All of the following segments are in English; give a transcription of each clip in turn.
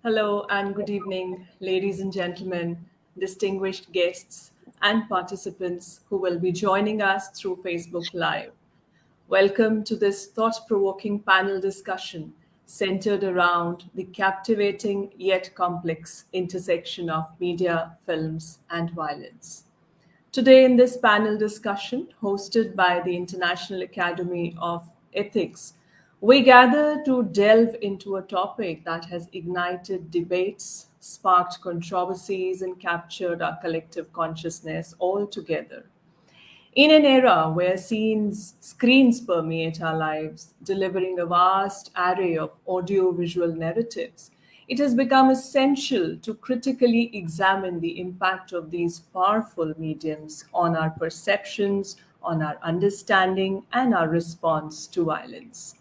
Hello and good evening, ladies and gentlemen, distinguished guests, and participants who will be joining us through Facebook Live. Welcome to this thought provoking panel discussion centered around the captivating yet complex intersection of media, films, and violence. Today, in this panel discussion, hosted by the International Academy of Ethics, we gather to delve into a topic that has ignited debates, sparked controversies, and captured our collective consciousness all together. In an era where screens permeate our lives, delivering a vast array of audio-visual narratives, it has become essential to critically examine the impact of these powerful mediums on our perceptions, on our understanding, and our response to violence.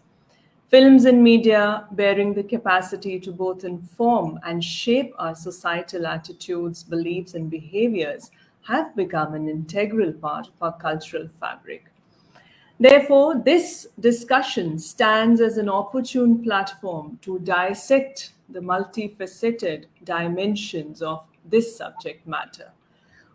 Films and media bearing the capacity to both inform and shape our societal attitudes, beliefs, and behaviors have become an integral part of our cultural fabric. Therefore, this discussion stands as an opportune platform to dissect the multifaceted dimensions of this subject matter.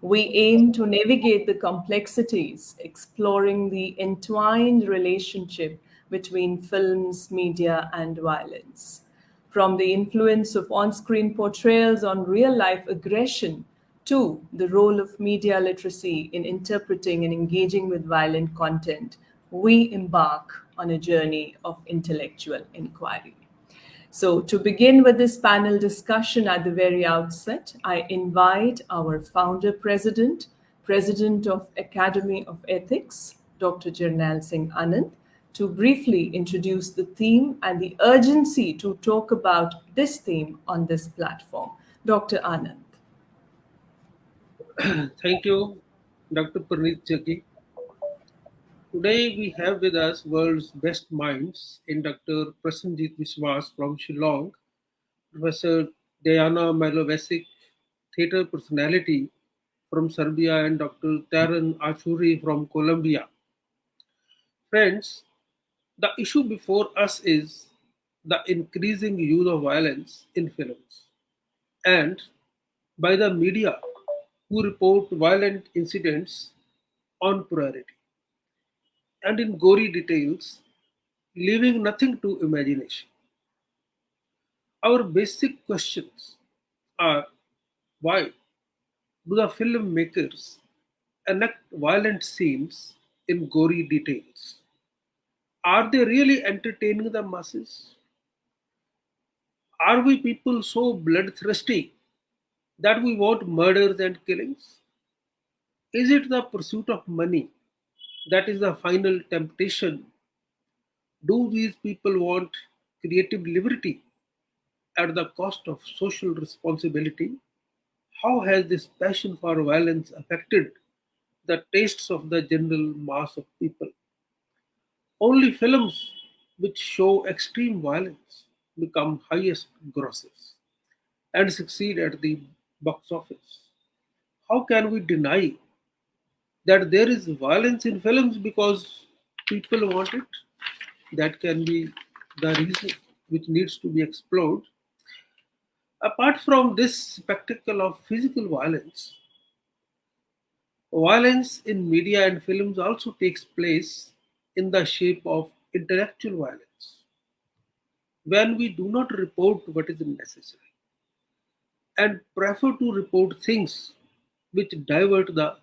We aim to navigate the complexities, exploring the entwined relationship between films, media, and violence. From the influence of on screen portrayals on real life aggression to the role of media literacy in interpreting and engaging with violent content, we embark on a journey of intellectual inquiry. So, to begin with this panel discussion at the very outset, I invite our founder president, president of Academy of Ethics, Dr. Jernail Singh Anand, to briefly introduce the theme and the urgency to talk about this theme on this platform. Dr. Anand. Thank you, Dr. Parneet Jaggi. Today we have with us world's best minds in Dr. Prasenjit Biswas from Shillong, Professor Dijana Milosevic, theatre personality from Serbia, and Dr. Tayron Achury from Colombia. Friends, the issue before us is the increasing use of violence in films and by the media who report violent incidents on priority and in gory details, leaving nothing to imagination. Our basic questions are: why do the filmmakers enact violent scenes in gory details? Are they really entertaining the masses? Are we people so bloodthirsty that we want murders and killings? Is it the pursuit of money that is the final temptation? Do these people want creative liberty at the cost of social responsibility? How has this passion for violence affected the tastes of the general mass of people? Only films which show extreme violence become highest grosses and succeed at the box office. How can we deny that there is violence in films because people want it? That can be the reason which needs to be explored. Apart from this spectacle of physical violence, violence in media and films also takes place in the shape of intellectual violence when we do not report what is necessary and prefer to report things which divert the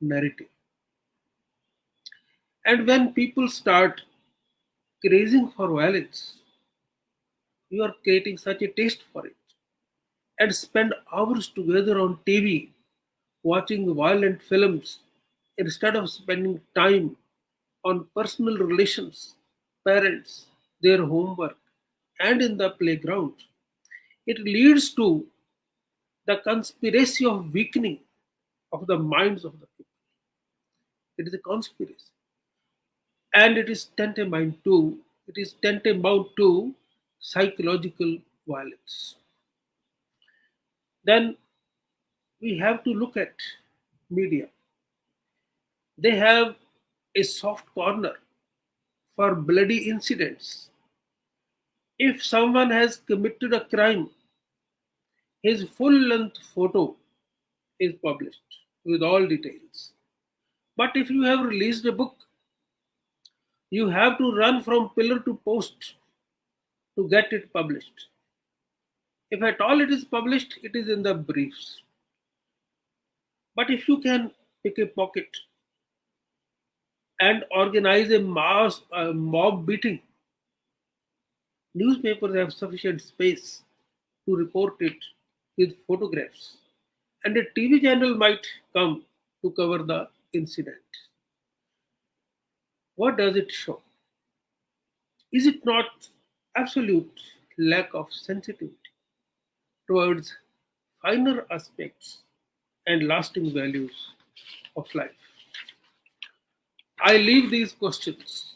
narrative. And when people start craving for violence, you are creating such a taste for it and spend hours together on TV watching violent films instead of spending time on personal relations, parents, their homework, and in the playground. It leads to the conspiracy of weakening of the minds of the people. It is a conspiracy. And it is tantamount to psychological violence. Then we have to look at media. They have a soft corner for bloody incidents. If someone has committed a crime, His full-length photo is published with all details. But if you have released a book, you have to run from pillar to post to get it published. If at all it is published, it is in the briefs. But if you can pick a pocket and organize a mass mob beating, newspapers have sufficient space to report it with photographs, and a TV channel might come to cover the incident. What does it show? Is it not absolute lack of sensitivity towards finer aspects and lasting values of life? I leave these questions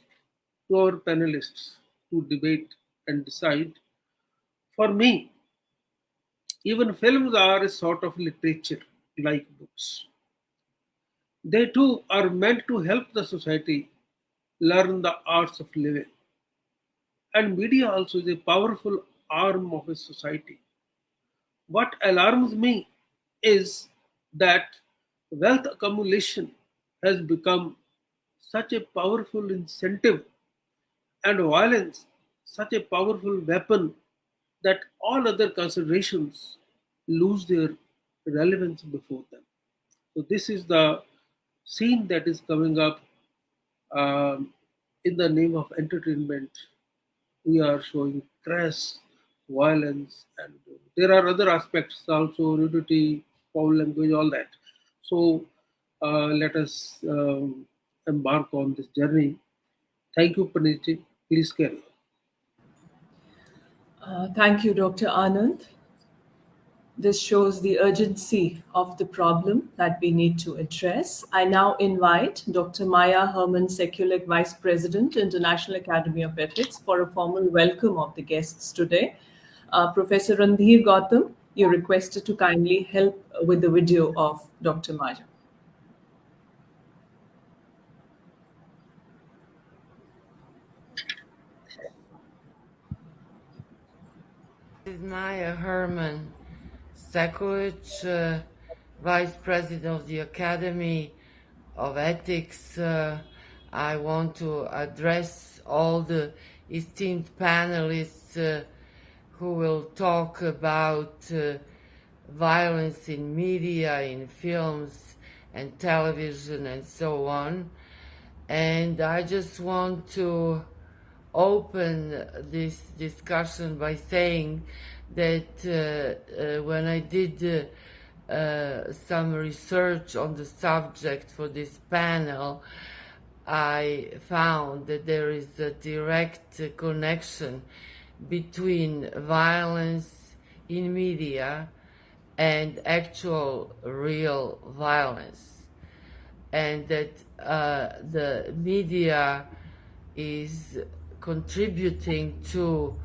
to our panelists to debate and decide. For me, even films are a sort of literature like books. They too are meant to help the society learn the arts of living. And media also is a powerful arm of a society. What alarms me is that wealth accumulation has become such a powerful incentive and violence such a powerful weapon that all other considerations lose their relevance before them. So, this is the scene that is coming up um, in the name of entertainment. We are showing crass violence, and there are other aspects also, nudity, foul language, all that. So, let us embark on this journey. Thank you, Paniti. Please carry on. Thank you, Dr. Anand. This shows the urgency of the problem that we need to address. I now invite Dr. Maya Herman Sekulik, Vice President, International Academy of Ethics, for a formal welcome of the guests today. Professor Randhir Gautam, you're requested to kindly help with the video of Dr. Maya. This is Maya Herman Sekulich, Vice President of the Academy of Ethics. I want to address all the esteemed panelists who will talk about violence in media, in films and television and so on. And I just want to open this discussion by saying that when I did some research on the subject for this panel, I found that there is a direct connection between violence in media and actual real violence, and that the media is contributing to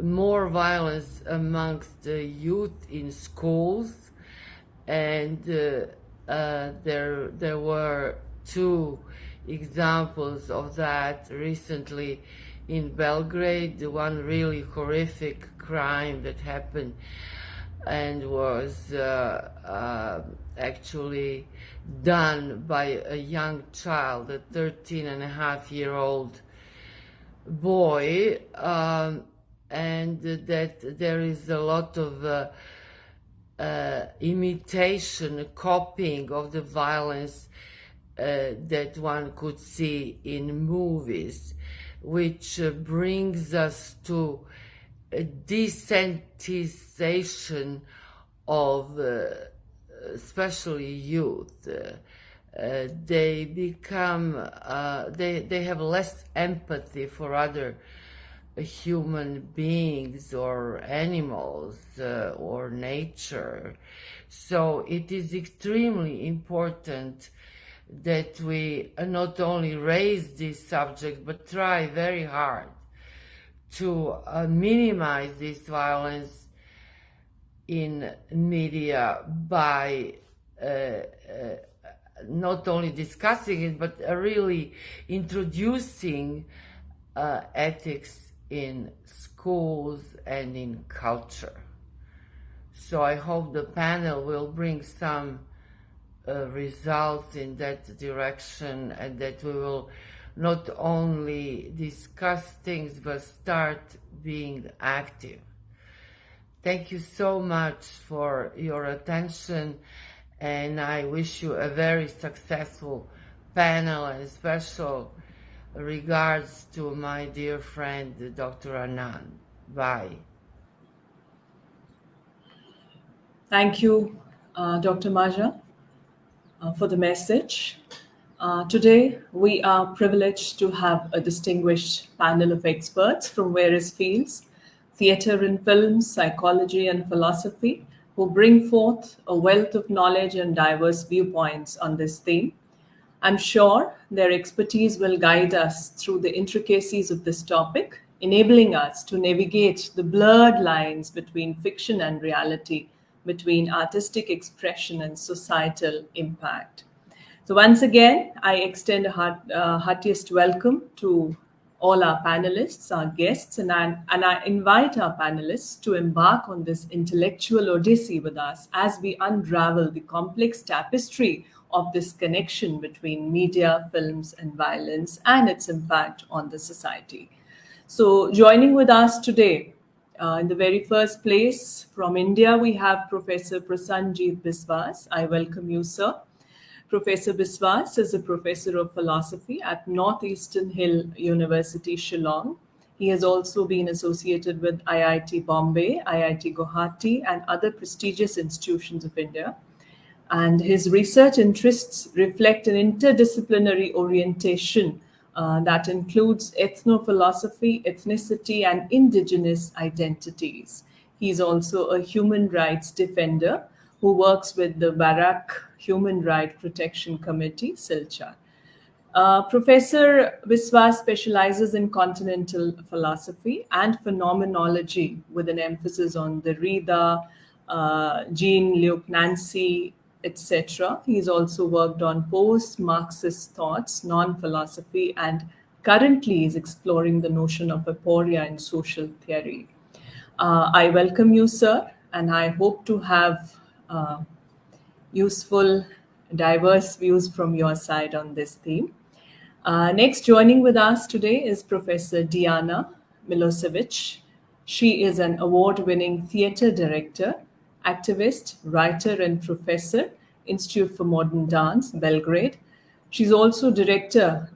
more violence amongst the youth in schools, and there were two examples of that recently in Belgrade. One really horrific crime that happened and was actually done by a young child, a 13-and-a-half-year-old boy, and that there is a lot of imitation, copying of the violence that one could see in movies, which brings us to a desensitization of especially youth. They become, they have less empathy for other human beings or animals or nature. So it is extremely important that we not only raise this subject, but try very hard to minimize this violence in media by not only discussing it, but really introducing ethics in schools and in culture. So I hope the panel will bring some results in that direction, and that we will not only discuss things but start being active. Thank you so much for your attention, and I wish you a very successful panel, and special regards to my dear friend Dr. Anand. Bye. Thank you, Dr. Maja, for the message. Today, we are privileged to have a distinguished panel of experts from various fields, theatre and film, psychology and philosophy, who bring forth a wealth of knowledge and diverse viewpoints on this theme. I'm sure their expertise will guide us through the intricacies of this topic, enabling us to navigate the blurred lines between fiction and reality, between artistic expression and societal impact. So, once again, I extend a heartiest welcome to all our panelists, our guests, and I invite our panelists to embark on this intellectual odyssey with us as we unravel the complex tapestry of this connection between media, films, and violence and its impact on the society. So, joining with us today, in the very first place, from India, we have Professor Prasenjit Biswas. I welcome you, sir. Professor Biswas is a professor of philosophy at Northeastern Hill University, Shillong. He has also been associated with IIT Bombay, IIT Guwahati, and other prestigious institutions of India. And his research interests reflect an interdisciplinary orientation that includes ethnophilosophy, ethnicity, and indigenous identities. He's also a human rights defender who works with the Barak Human Rights Protection Committee, Silchar. Professor Biswas specializes in continental philosophy and phenomenology with an emphasis on Derrida, Jean-Luc Nancy, etc. He's also worked on post-Marxist thoughts, non-philosophy, and currently is exploring the notion of aporia in social theory. I welcome you, sir, and I hope to have useful, diverse views from your side on this theme. Next, joining with us today is Professor Dijana Milosevic. She is an award-winning theatre director, activist, writer, and professor, Institute for Modern Dance, Belgrade. She's also director,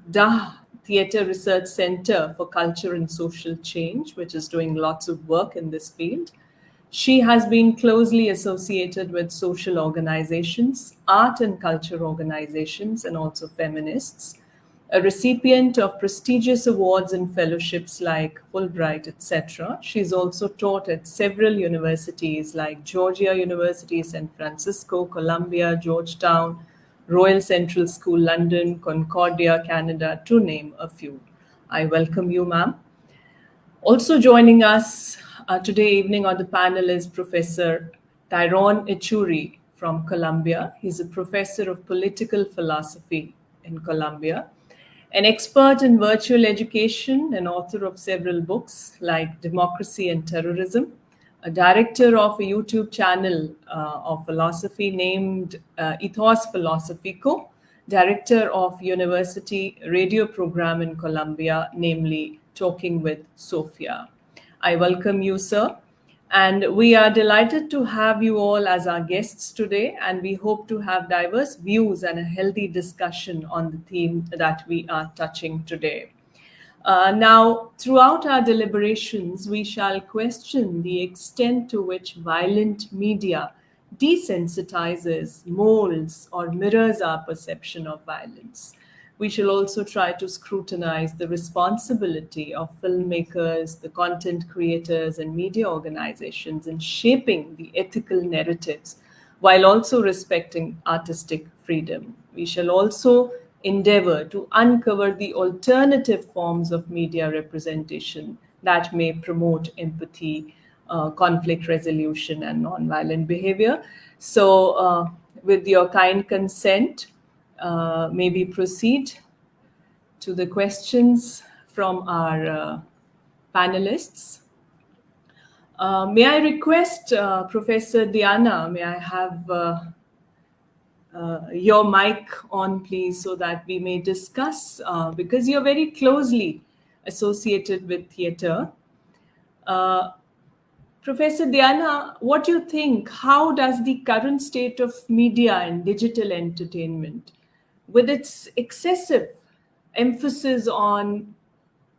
Theatre Research Center for Culture and Social Change, which is doing lots of work in this field. She has been closely associated with social organizations, art and culture organizations, and also feminists. A recipient of prestigious awards and fellowships like Fulbright, etc. She's also taught at several universities like Georgia University, San Francisco, Columbia, Georgetown, Royal Central School, London, Concordia, Canada, to name a few. I welcome you, ma'am. Also joining us today evening on the panel is Professor Tayron Achury from Colombia. He's a professor of political philosophy in Colombia, an expert in virtual education and author of several books like Democracy and Terrorism, a director of a YouTube channel of philosophy named Ethos Philosophico, director of university radio program in Colombia, namely Talking with Sophia. I welcome you, sir. And we are delighted to have you all as our guests today, and we hope to have diverse views and a healthy discussion on the theme that we are touching today. Now, throughout our deliberations, we shall question the extent to which violent media desensitizes, molds, or mirrors our perception of violence. We shall also try to scrutinize the responsibility of filmmakers, the content creators, and media organizations in shaping the ethical narratives while also respecting artistic freedom. We shall also endeavor to uncover the alternative forms of media representation that may promote empathy, conflict resolution, and nonviolent behavior. So, with your kind consent, maybe proceed to the questions from our panelists. May I request Professor Diana, may I have your mic on, please, so that we may discuss, because you're very closely associated with theatre. Uh, Professor Diana, what do you think? How does the current state of media and digital entertainment, with its excessive emphasis on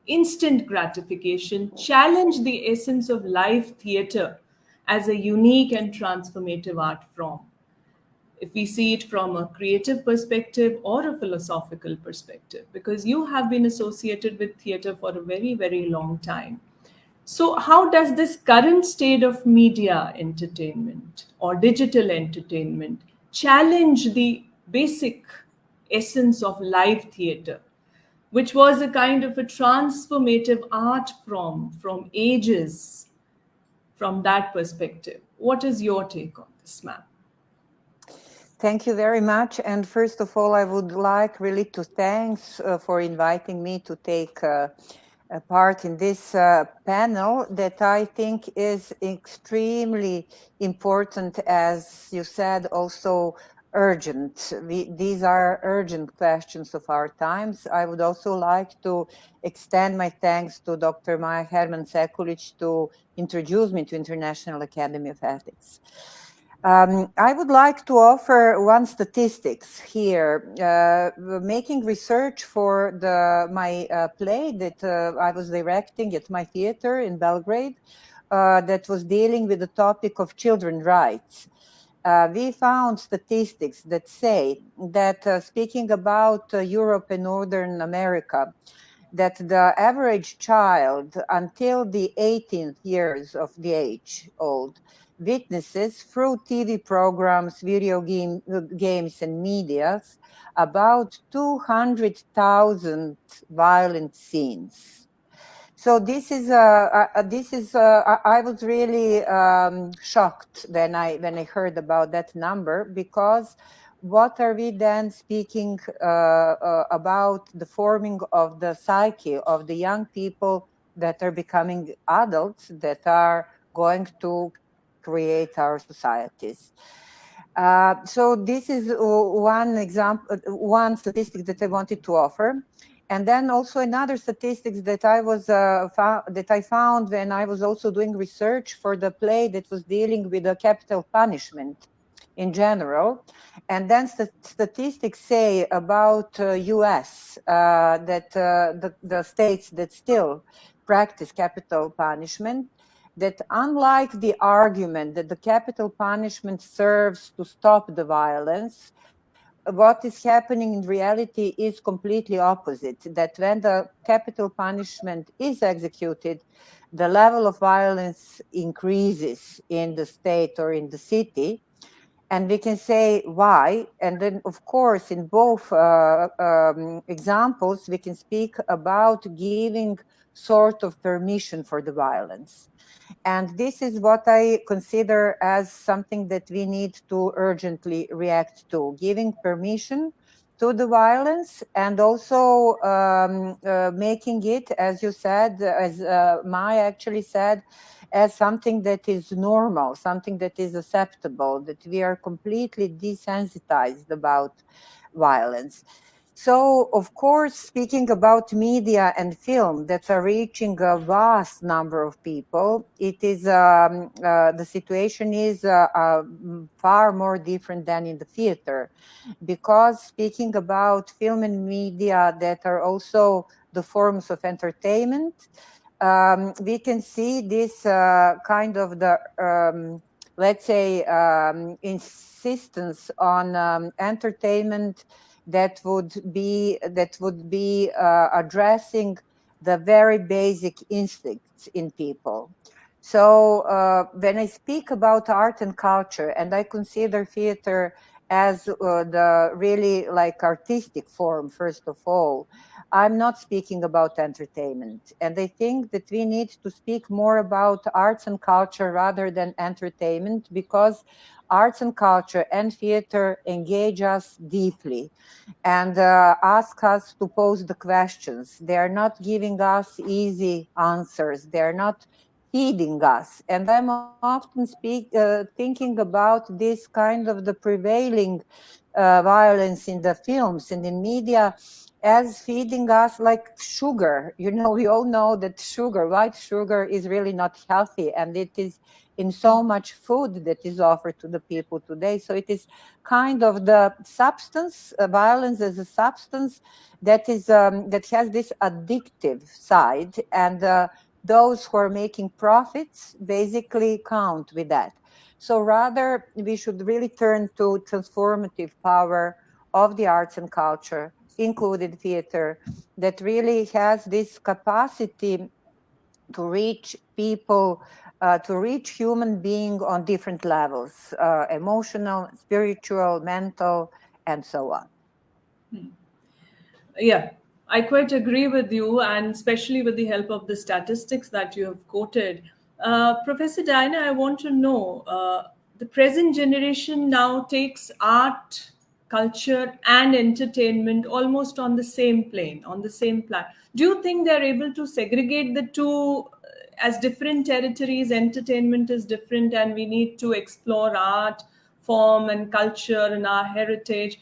instant gratification, challenge the essence of live theatre as a unique and transformative art form, if we see it from a creative perspective or a philosophical perspective? Because you have been associated with theatre for a very, very long time. So, how does this current state of media entertainment or digital entertainment challenge the basic essence of live theatre, which was a kind of a transformative art from ages, from that perspective? What is your take on this, ma'am? Thank you very much. And first of all, I would like really to thanks for inviting me to take a part in this panel that I think is extremely important, as you said, also urgent. These are urgent questions of our times. I would also like to extend my thanks to Dr. Maja Herman Sekulic to introduce me to International Academy of Ethics. I would like to offer one statistics here. Making research for my play that I was directing at my theater in Belgrade, that was dealing with the topic of children's rights. We found statistics that say that, speaking about Europe and Northern America, that the average child until the 18th years of the age old witnesses through TV programs, video games and medias about 200,000 violent scenes. So this is I was really shocked when I heard about that number, because what are we then speaking about the forming of the psyche of the young people that are becoming adults, that are going to create our societies. So this is one example, one statistic that I wanted to offer. And then also another statistics that I found when I was also doing research for the play that was dealing with the capital punishment in general. And then statistics say about US that the states that still practice capital punishment, that unlike the argument that the capital punishment serves to stop the violence, what is happening in reality is completely opposite. That when the capital punishment is executed, the level of violence increases in the state or in the city. And we can say why. And then, of course, in both examples, we can speak about giving sort of permission for the violence. And this is what I consider as something that we need to urgently react to, giving permission to the violence, and also making it, as you said, as Maya actually said, as something that is normal, something that is acceptable, that we are completely desensitized about violence. So, of course, speaking about media and film that are reaching a vast number of people, it is the situation is far more different than in the theater, because speaking about film and media that are also the forms of entertainment, we can see this kind of the let's say insistence on entertainment that would be addressing the very basic instincts in people. So when I speak about art and culture, and I consider theater as the really like artistic form, first of all, I'm not speaking about entertainment. And I think that we need to speak more about arts and culture rather than entertainment, because arts and culture and theater engage us deeply and ask us to pose the questions. They are not giving us easy answers. They are not feeding us. And I'm often thinking about this kind of the prevailing violence in the films and in media as feeding us like sugar. You know, we all know that sugar, white sugar, is really not healthy, and it is in so much food that is offered to the people today. So it is kind of the substance, violence as a substance that is that has this addictive side, and those who are making profits basically count with that. So rather, we should really turn to transformative power of the arts and culture, including theater, that really has this capacity to reach people, to reach human being on different levels, emotional, spiritual, mental, and so on. Yeah, I quite agree with you, and especially with the help of the statistics that you have quoted. Professor Diana, I want to know, the present generation now takes art, culture, and entertainment almost on the same plane, on the same plan. Do you think they're able to segregate the two as different territories? Entertainment is different, and we need to explore art, form, and culture and our heritage.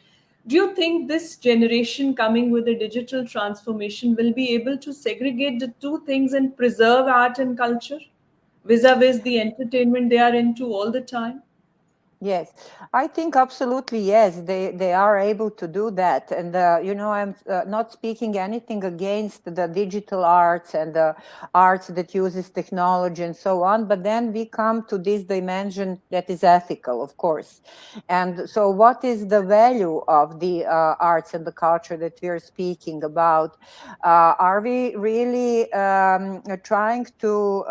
Do you think this generation coming with a digital transformation will be able to segregate the two things and preserve art and culture vis-a-vis the entertainment they are into all the time? Yes, I think absolutely yes, they are able to do that. And, you know, I'm not speaking anything against the digital arts and the arts that uses technology and so on, but then we come to this dimension that is ethical, of course. And so what is the value of the arts and the culture that we are speaking about? Are we really trying to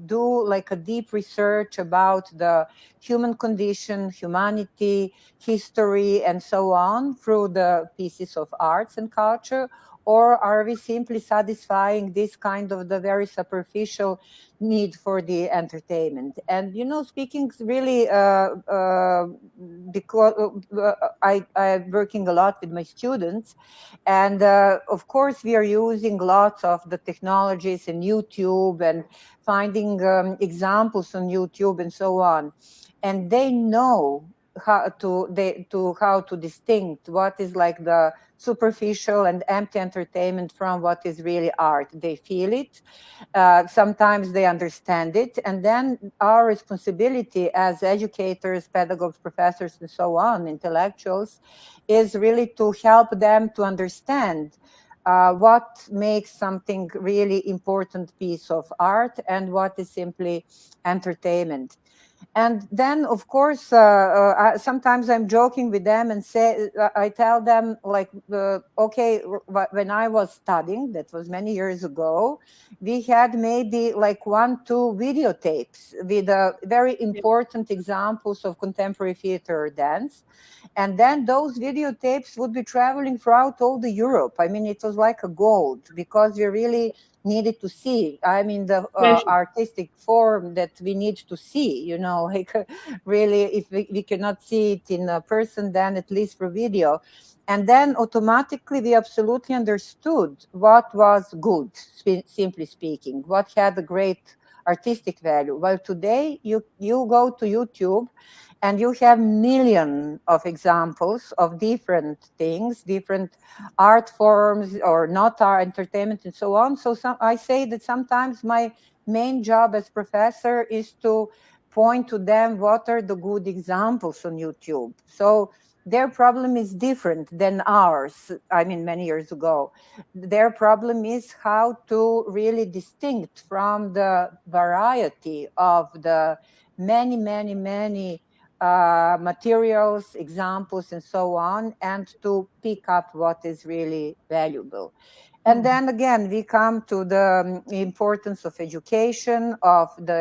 do like a deep research about the human condition, humanity, history, and so on through the pieces of arts and culture? Or are we simply satisfying this kind of the very superficial need for the entertainment? And, you know, speaking really, because I'm working a lot with my students, and of course, we are using lots of the technologies and YouTube and finding examples on YouTube and so on. And they know how to distinct what is like the superficial and empty entertainment from what is really art. They feel it. Sometimes they understand it. And then our responsibility as educators, pedagogues, professors, and so on, intellectuals, is really to help them to understand what makes something really important piece of art and what is simply entertainment. And then, of course, sometimes I'm joking with them and say, I tell them, like, okay, when I was studying, that was many years ago, we had maybe like 1, 2 videotapes with very important examples of contemporary theater or dance. And then those videotapes would be traveling throughout all the Europe. I mean, it was like a gold because we really needed to see. I mean, the Pleasure. artistic form that we need to see, you know, like really, if we cannot see it in a person, then at least for video. And then automatically we absolutely understood what was good, simply speaking, what had a great artistic value. Well, today you go to YouTube and you have millions of examples of different things, different art forms or not art, entertainment, and so on. So I say that sometimes my main job as professor is to point to them what are the good examples on YouTube. So their problem is different than ours. I mean, many years ago. Their problem is how to really distinct from the variety of the many materials, examples, and so on, and to pick up what is really valuable. And then again, we come to the importance of the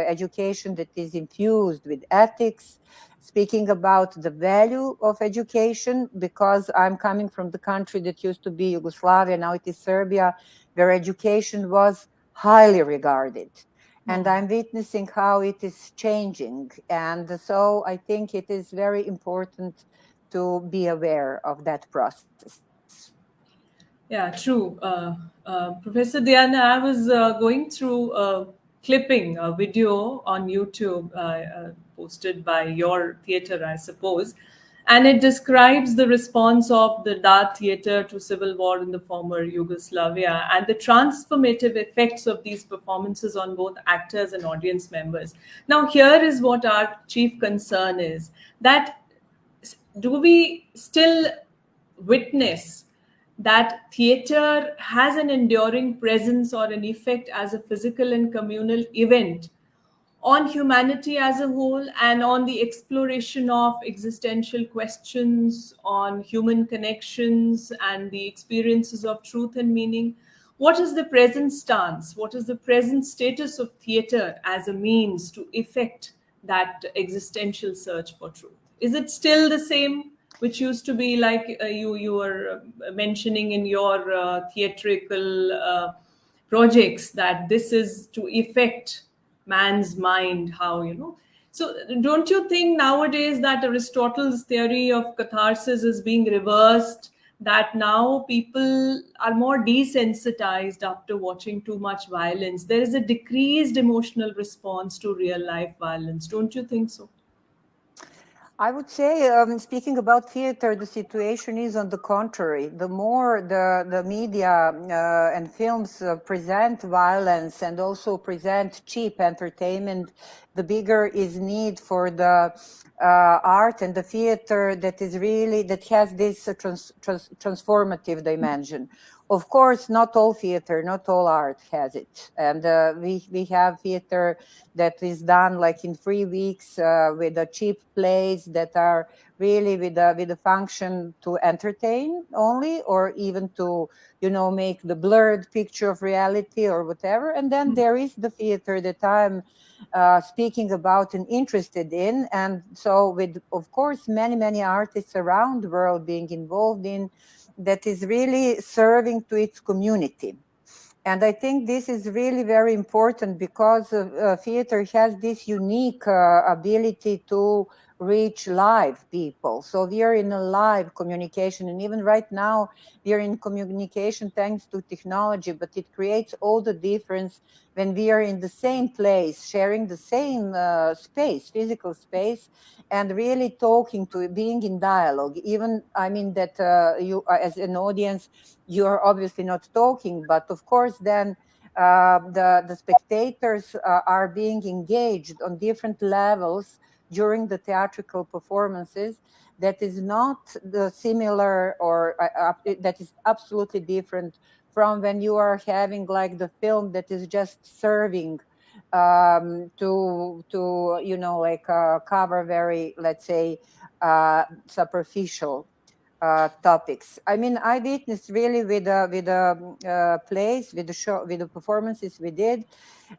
education that is infused with ethics, speaking about the value of education, because I'm coming from the country that used to be Yugoslavia, now it is Serbia, where education was highly regarded. And I'm witnessing how it is changing. And so I think it is very important to be aware of that process. Yeah, true. Professor Diana, I was going through clipping, a video on YouTube posted by your theatre, I suppose, and it describes the response of the Da theatre to civil war in the former Yugoslavia and the transformative effects of these performances on both actors and audience members. Now, here is what our chief concern is, that do we still witness that theatre has an enduring presence or an effect as a physical and communal event on humanity as a whole and on the exploration of existential questions on human connections and the experiences of truth and meaning? What is the present stance? What is the present status of theatre as a means to effect that existential search for truth? Is it still the same, which used to be like you were mentioning in your theatrical projects, that this is to effect man's mind, how, so don't you think nowadays that Aristotle's theory of catharsis is being reversed, that now people are more desensitized after watching too much violence? There is a decreased emotional response to real life violence. Don't you think so? I would say, speaking about theater, the situation is on the contrary. The more the media and films present violence and also present cheap entertainment, the bigger is need for the art and the theater that is really, that has this transformative dimension. Of course, not all theater, not all art has it. And we have theater that is done like in 3 weeks with the cheap plays that are really with the function to entertain only, or even to, make the blurred picture of reality or whatever. And then there is the theater that I'm speaking about and interested in. And so with, of course, many artists around the world being involved in, that is really serving to its community. And I think this is really very important because theater has this unique ability to reach live people. So we are in a live communication, and even right now we are in communication thanks to technology, but it creates all the difference when we are in the same place, sharing the same space, physical space, and really talking to, being in dialogue. Even, I mean, that you as an audience, you are obviously not talking, but of course then the spectators are being engaged on different levels during the theatrical performances. That is not the similar, or that is absolutely different from when you are having like the film that is just serving to like cover very, let's say, superficial topics. I mean, I witnessed really with the plays, with the show, with the performances we did,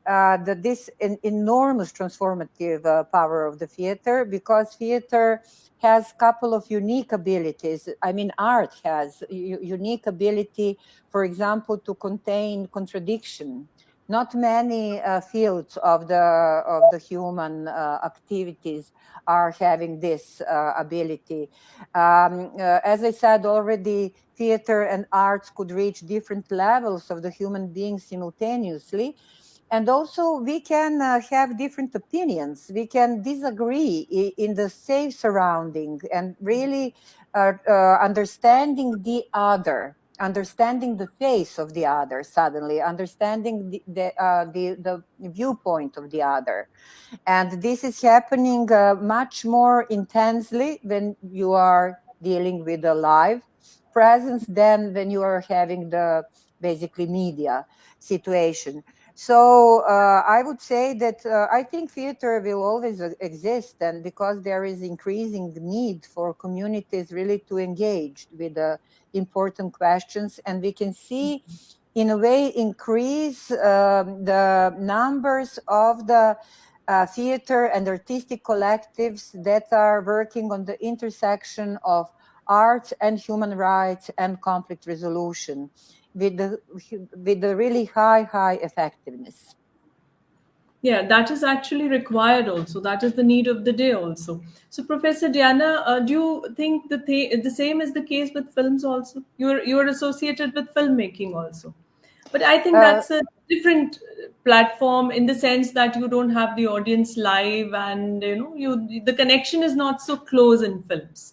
that this enormous transformative power of the theater, because theater has a couple of unique abilities. I mean, art has unique ability, for example, to contain contradiction. Not many fields of the human activities are having this ability. As I said already, theater and arts could reach different levels of the human being simultaneously. And also we can have different opinions. We can disagree in the safe surrounding, and really understanding the other, understanding the face of the other, suddenly understanding the viewpoint of the other. And this is happening much more intensely when you are dealing with a live presence than when you are having the basically media situation. So I would say that I think theater will always exist, and because there is increasing need for communities really to engage with the important questions, and we can see in a way increase the numbers of the theater and artistic collectives that are working on the intersection of art and human rights and conflict resolution with the really high effectiveness. Yeah, that is actually required also. That is the need of the day also. So, Professor Diana, do you think the same is the case with films also? You're associated with filmmaking also. But I think Uh, that's a different platform in the sense that you don't have the audience live, and the connection is not so close in films.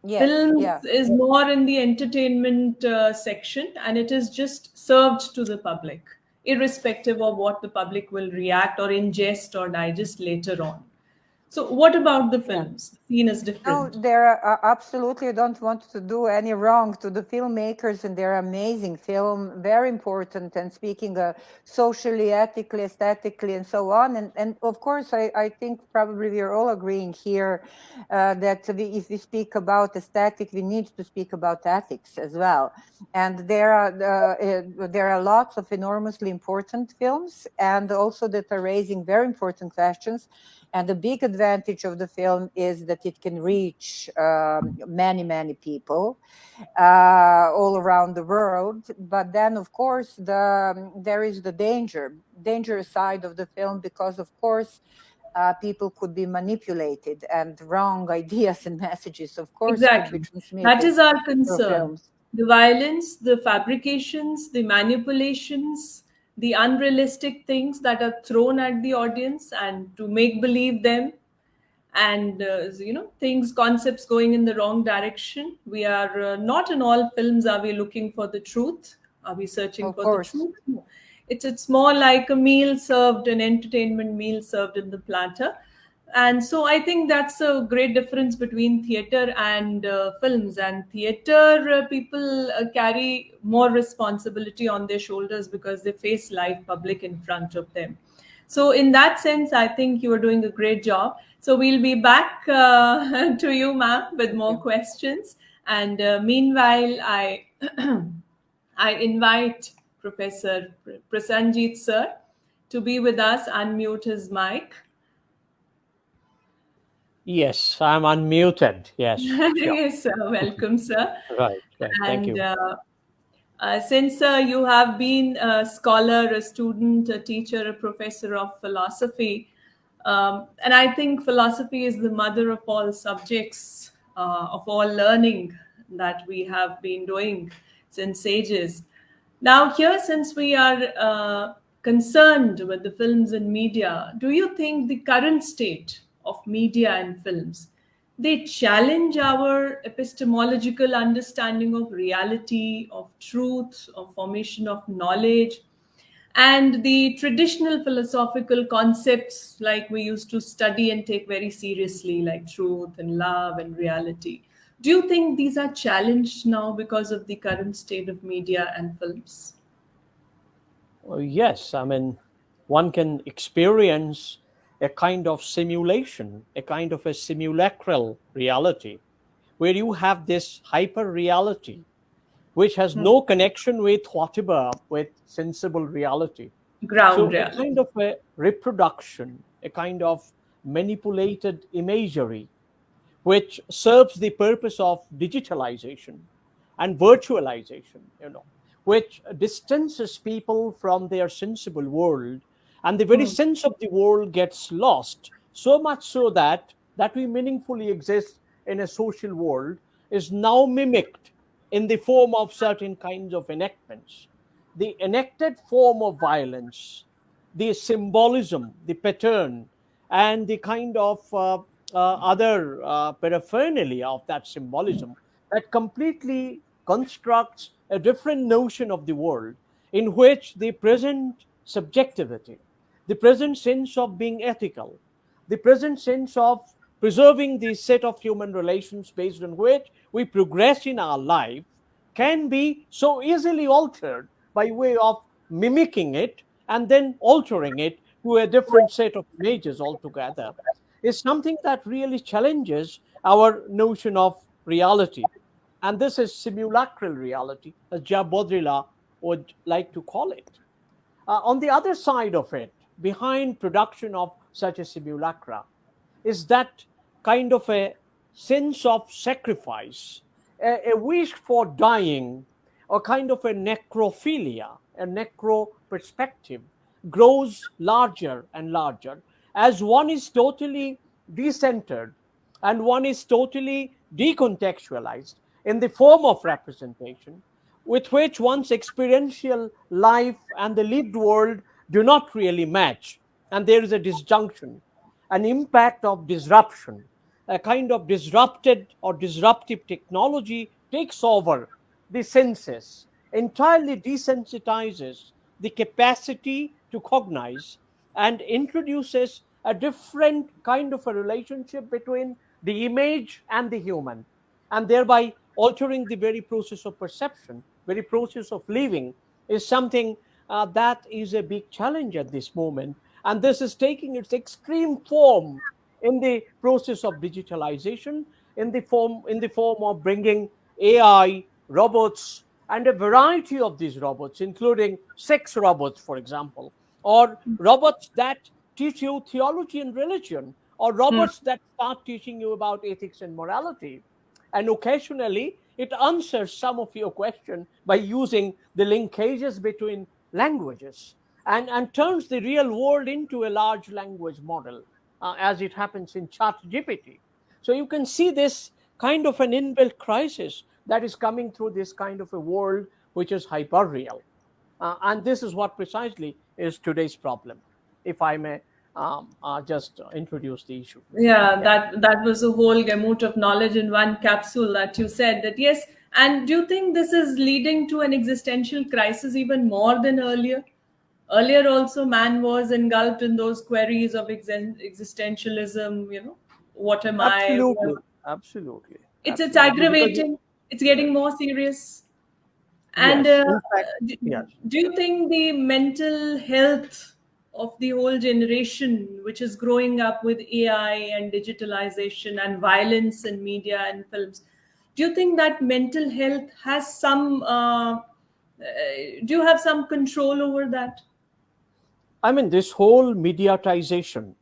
yes, yeah. Films is more in the entertainment section, and it is just served to the public, irrespective of what the public will react or ingest or digest later on. So, what about the Yeah. films? The scene is No, different. there are absolutely. I don't want to do any wrong to the filmmakers, and they're amazing film, very important, and speaking socially, ethically, aesthetically, and so on. And of course, I think probably we are all agreeing here that if we speak about aesthetic, we need to speak about ethics as well. And there are lots of enormously important films, and also that are raising very important questions. And the big advantage of the film is that it can reach many, many people all around the world. But then, of course, there is the dangerous side of the film, because, of course, people could be manipulated and wrong ideas and messages, of course, could be Exactly. That transmitted is our through concern. films. The violence, the fabrications, the manipulations, the unrealistic things that are thrown at the audience and to make believe them, and things, concepts going in the wrong direction. We are not in all films are we looking for the truth. Are we searching Of for the course, truth? No. It's more like a meal served, an entertainment meal served in the platter. And so I think that's a great difference between theater and films. And theater people carry more responsibility on their shoulders because they face live public in front of them. So in that sense, I think you are doing a great job. So we'll be back to you, ma'am, with thank more you. questions. And meanwhile, I I invite Professor Prasenjit sir to be with us, unmute his mic. Yes, I'm unmuted. Yes, sure. Yes, sir. Welcome, sir. Right, right. Thank And you. since you have been a scholar, a student, a teacher, a professor of philosophy, and I think philosophy is the mother of all subjects, of all learning that we have been doing since ages. Now, here, since we are concerned with the films and media, do you think the current state of media and films, they challenge our epistemological understanding of reality, of truth, of formation of knowledge, and the traditional philosophical concepts like we used to study and take very seriously, like truth and love and reality? Do you think these are challenged now because of the current state of media and films? Well, yes, I mean, one can experience a kind of simulation, a kind of a simulacral reality, where you have this hyper reality, which has Hmm. no connection with whatever, with sensible reality. Ground So, a reality. kind of a reproduction, a kind of manipulated imagery which serves the purpose of digitalization and virtualization, which distances people from their sensible world, and the very Hmm. sense of the world gets lost, so much so that we meaningfully exist in a social world is now mimicked in the form of certain kinds of enactments. The enacted form of violence, the symbolism, the pattern, and the kind of other paraphernalia of that symbolism that completely constructs a different notion of the world, in which the present subjectivity, the present sense of being ethical, the present sense of preserving the set of human relations based on which we progress in our life, can be so easily altered by way of mimicking it and then altering it to a different set of images altogether, is something that really challenges our notion of reality. And this is simulacral reality, as Baudrillard would like to call it. On the other side of it, behind production of such a simulacra, is that kind of a sense of sacrifice, a wish for dying, a kind of a necrophilia, a necro perspective grows larger and larger as one is totally decentered and one is totally decontextualized in the form of representation. with which one's experiential life and the lived world do not really match. And there is a disjunction, an impact of disruption. A kind of disrupted or disruptive technology takes over the senses, entirely desensitizes the capacity to cognize, and introduces a different kind of a relationship between the image and the human, and thereby altering the very process of perception, very process of living, is something that is a big challenge at this moment. And this is taking its extreme form in the process of digitalization, in the form of bringing AI, robots, and a variety of these robots, including sex robots, for example, or robots that teach you theology and religion, or Hmm. robots that start teaching you about ethics and morality. And occasionally, it answers some of your question by using the linkages between languages, and turns the real world into a large language model, as it happens in ChatGPT. So you can see this kind of an inbuilt crisis that is coming through this kind of a world which is hyper real. And this is what precisely is today's problem, if I may just introduce the issue. Yeah, Yeah. that was a whole gamut of knowledge in one capsule that you said that yes. And do you think this is leading to an existential crisis even more than earlier? Earlier, also, man was engulfed in those queries of existentialism. What am I? Absolutely, absolutely, It's absolutely. Because aggravating. It's uh, getting more serious. And yes, in fact, do, yes. do you think the mental health of the whole generation, which is growing up with AI and digitalization and violence in media and films, do you think that mental health has some? Do you have some control over that? I mean, this whole mediatization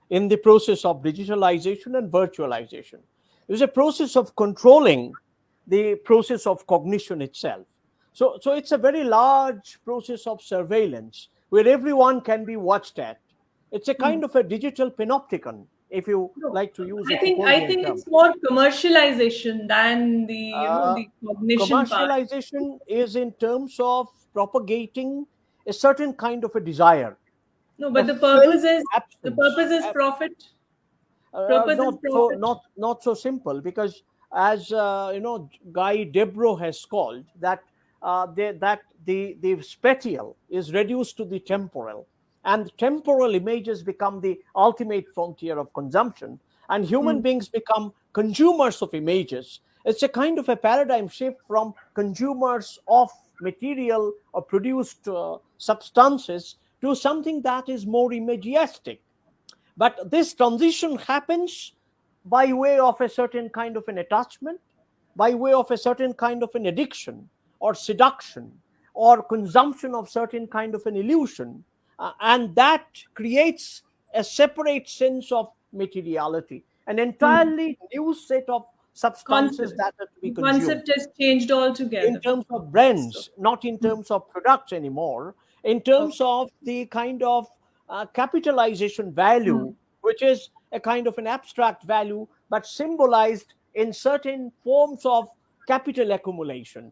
in the process of digitalization and virtualization is a process of controlling the process of cognition itself. So it's a very large process of surveillance where everyone can be watched at. It's a Hmm. kind of a digital panopticon, if you No, like to use a I Foucauldian think term. it's more commercialization than the Uh, the cognition part. Commercialization is in terms of propagating a certain kind of a desire, No, a but felt absence. the purpose is profit. Uh, Purpose is not so profit. not not so simple, because as Guy Debro has called that, the spatial is reduced to the temporal, and temporal images become the ultimate frontier of consumption, and human Hmm. beings become consumers of images. It's a kind of a paradigm shift from consumers of material or produced substances to something that is more imagistic. But this transition happens by way of a certain kind of an attachment, by way of a certain kind of an addiction or seduction or consumption of certain kind of an illusion. And that creates a separate sense of materiality, an Hmm. entirely new set of substances Concept. that are to be The consumed concept has changed in altogether. terms of So, brands, not in terms of products anymore, in terms okay. of the kind of capitalization Hmm. value, which is a kind of an abstract value, but symbolized in certain forms of capital accumulation,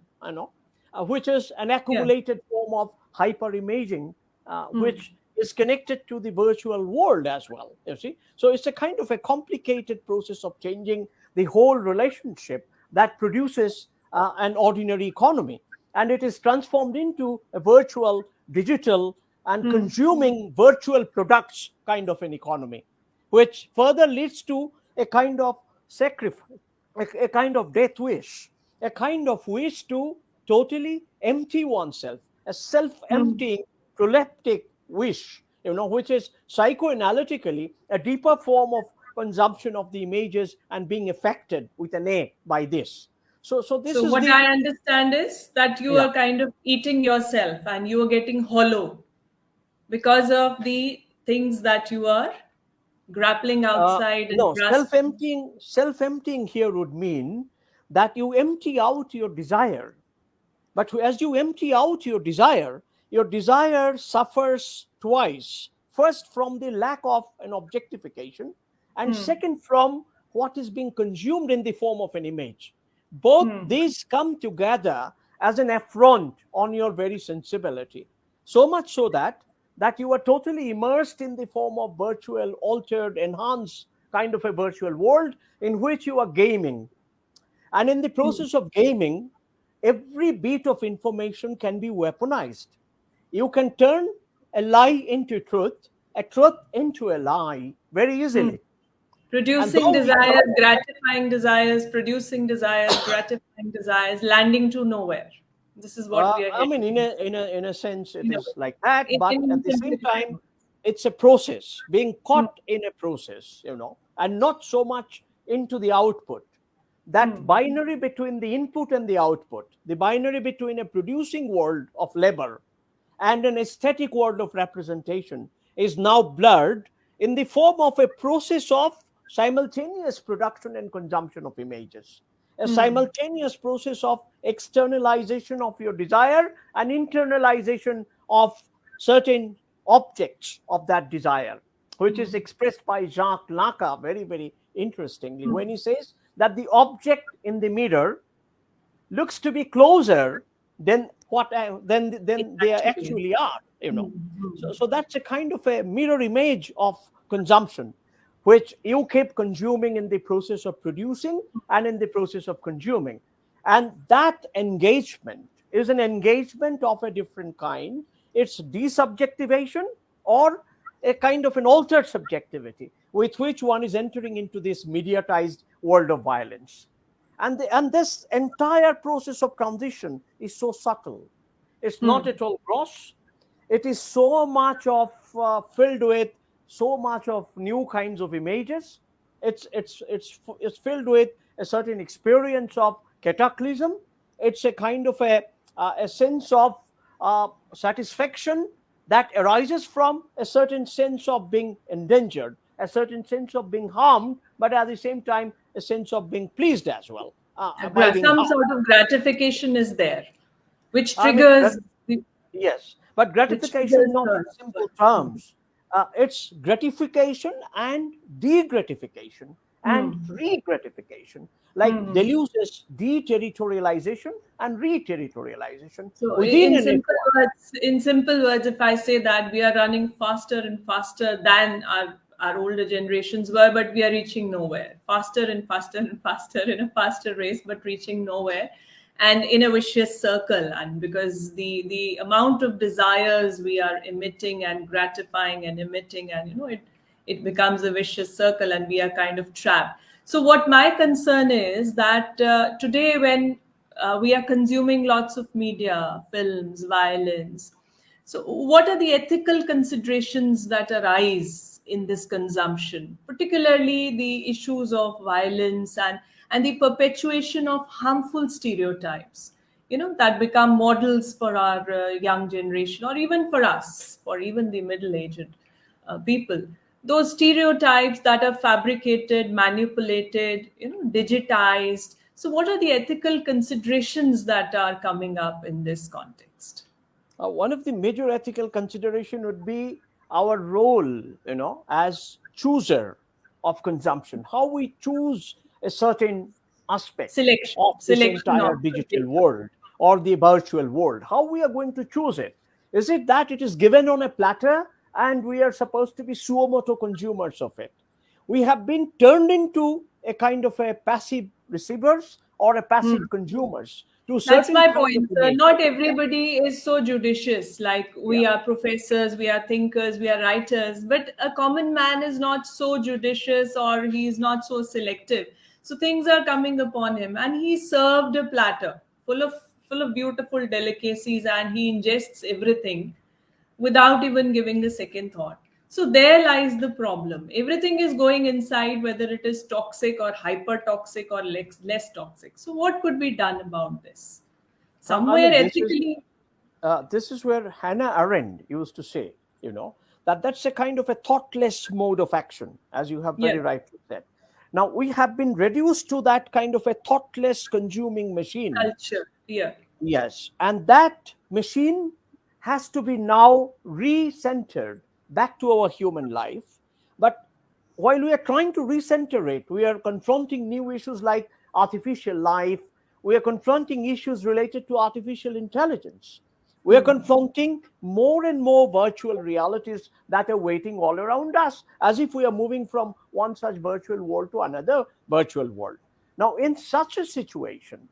which is an Yeah. accumulated form of hyperimaging, Hmm. which is connected to the virtual world as well. You see, so it's a kind of a complicated process of changing the whole relationship that produces an ordinary economy, and it is transformed into a virtual, digital, and Hmm. consuming virtual products kind of an economy, which further leads to a kind of sacrifice, a kind of death wish, a kind of wish to totally empty oneself, a self Hmm. emptying proleptic wish, which is psychoanalytically a deeper form of consumption of the images and being affected with an A by this. So this So is what the, I understand is that you yeah. are kind of eating yourself and you are getting hollow because of the things that you are grappling outside and No, grasping. self emptying here would mean that you empty out your desire. But as you empty out your desire suffers twice. First, from the lack of an objectification, and Hmm. second, from what is being consumed in the form of an image. Both Hmm. these come together as an affront on your very sensibility. So much so that you are totally immersed in the form of virtual, altered, enhanced kind of a virtual world in which you are gaming. And in the process of gaming, every bit of information can be weaponized. You can turn a lie into truth, a truth into a lie very Hmm. easily. And Producing though we are desires, gratifying desires, producing desires, gratifying desires, landing to nowhere. This is what we are I mean, heading in a sense, it in a is way. like that. But In at the same simplified time, words. it's a process, being Hmm. caught in a process, and not so much into the output. That Hmm. binary between the input and the output, the binary between a producing world of labor and an aesthetic world of representation, is now blurred in the form of a process of simultaneous production and consumption of images, a Hmm. simultaneous process of externalization of your desire and internalization of certain objects of that desire, which is Hmm. expressed by Jacques Lacan very, very interestingly Hmm. when he says that the object in the mirror looks to be closer than It than they actually is. actually are. Hmm. Hmm. So that's a kind of a mirror image of consumption, which you keep consuming in the process of producing and in the process of consuming. And that engagement is an engagement of a different kind. It's desubjectivation, or a kind of an altered subjectivity with which one is entering into this mediatized world of violence. And this entire process of transition is so subtle. It's not Hmm. at all gross. It is so much of filled with so much of new kinds of images. It's filled with a certain experience of cataclysm. It's a kind of a sense of satisfaction that arises from a certain sense of being endangered, a certain sense of being harmed, but at the same time a sense of being pleased as well by being Some harmed. sort of gratification is there, which I mean, triggers the, yes, but which gratification triggers not the in ritual. simple terms. It's gratification and degratification and Hmm. re-gratification. Like Hmm. Deleuze's deterritorialization and re-territorialization So, within a network. in simple words, if I say that we are running faster and faster than our older generations were, but we are reaching nowhere. Faster and faster and faster in a faster race, but reaching nowhere, and in a vicious circle. And because the amount of desires we are emitting and gratifying and emitting, and it becomes a vicious circle, and we are kind of trapped. So, what my concern is that today, when we are consuming lots of media, films, violence. So, what are the ethical considerations that arise in this consumption, particularly the issues of violence and the perpetuation of harmful stereotypes? That become models for our young generation, or even for us, for even the middle-aged people. Those stereotypes that are fabricated, manipulated, digitized. So, what are the ethical considerations that are coming up in this context? One of the major ethical consideration would be our role, as chooser of consumption, how we choose a certain aspect of this Selection of entire digital data. world or the virtual world, how we are going to choose it. Is it that it is given on a platter and we are supposed to be suo moto consumers of it? We have been turned into a kind of a passive receivers or a Hmm. passive consumers to That's certain my kinds of point, sir. images. Not everybody is so judicious. Like, Yeah. we are professors, we are thinkers, we are writers, but a common man is not so judicious, or he is not so selective. So things are coming upon him, and he served a platter full of beautiful delicacies, and he ingests everything without even giving a second thought. So there lies the problem. Everything is going inside, whether it is toxic or hyper toxic or less toxic. So what could be done about this? I Somewhere mean, ethically. this is where Hannah Arendt used to say, that that's a kind of a thoughtless mode of action, as you have Yeah, very rightly said. Now we have been reduced to that kind of a thoughtless consuming machine. culture. Yeah. Yes, and that machine has to be now re-centered back to our human life. But while we are trying to recenter it, we are confronting new issues like artificial life, We are confronting issues related to artificial intelligence. We are confronting more and more virtual realities that are waiting all around us, as if we are moving from one such virtual world to another virtual world. Now, in such a situation,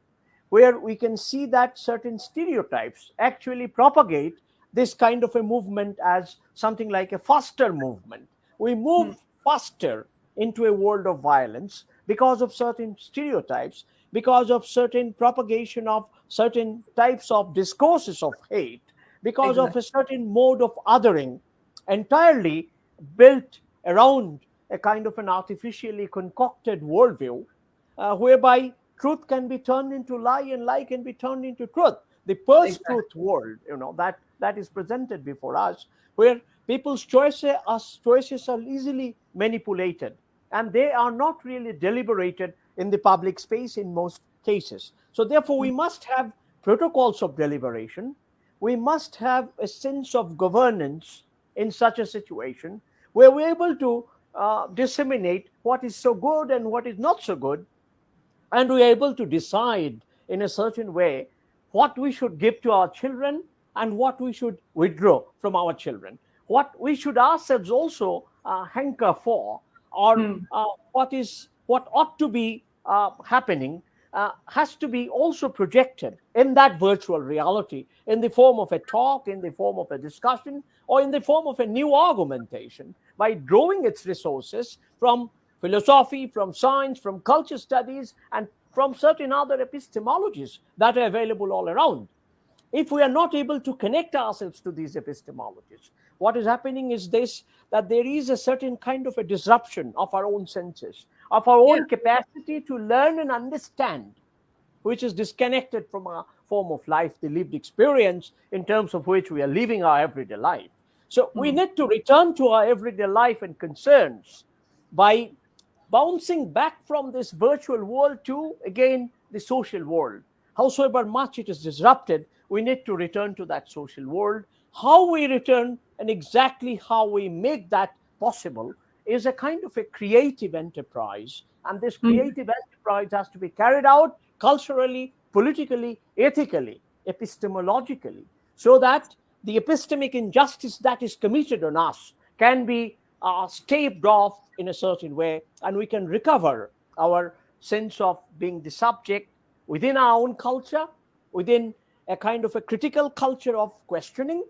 where we can see that certain stereotypes actually propagate this kind of a movement as something like a faster movement. We move faster into a world of violence because of certain stereotypes, because of certain propagation of certain types of discourses of hate, because of Exactly. a certain mode of othering entirely built around a kind of an artificially concocted worldview, whereby truth can be turned into lie and lie can be turned into truth. The post-truth Exactly. world, that is presented before us, where people's choices are easily manipulated, and they are not really deliberated in the public space in most cases. So therefore, we must have protocols of deliberation. We must have a sense of governance in such a situation where we're able to disseminate what is so good and what is not so good, and we are able to decide in a certain way what we should give to our children and what we should withdraw from our children, what we should ourselves also hanker for, or what ought to be happening has to be also projected in that virtual reality in the form of a talk, in the form of a discussion, or in the form of a new argumentation, by drawing its resources from philosophy, from science, from culture studies, and from certain other epistemologies that are available all around. If we are not able to connect ourselves to these epistemologies, what is happening is this, that there is a certain kind of a disruption of our own senses, of our Yeah. own capacity to learn and understand, which is disconnected from our form of life, the lived experience in terms of which we are living our everyday life. So we need to return to our everyday life and concerns by bouncing back from this virtual world to, again, the social world. Howsoever much it is disrupted, we need to return to that social world. How we return and exactly how we make that possible is a kind of a creative enterprise. And this creative enterprise has to be carried out culturally, politically, ethically, epistemologically, so that the epistemic injustice that is committed on us can be staved off in a certain way, and we can recover our sense of being the subject within our own culture, within a kind of a critical culture of questioning,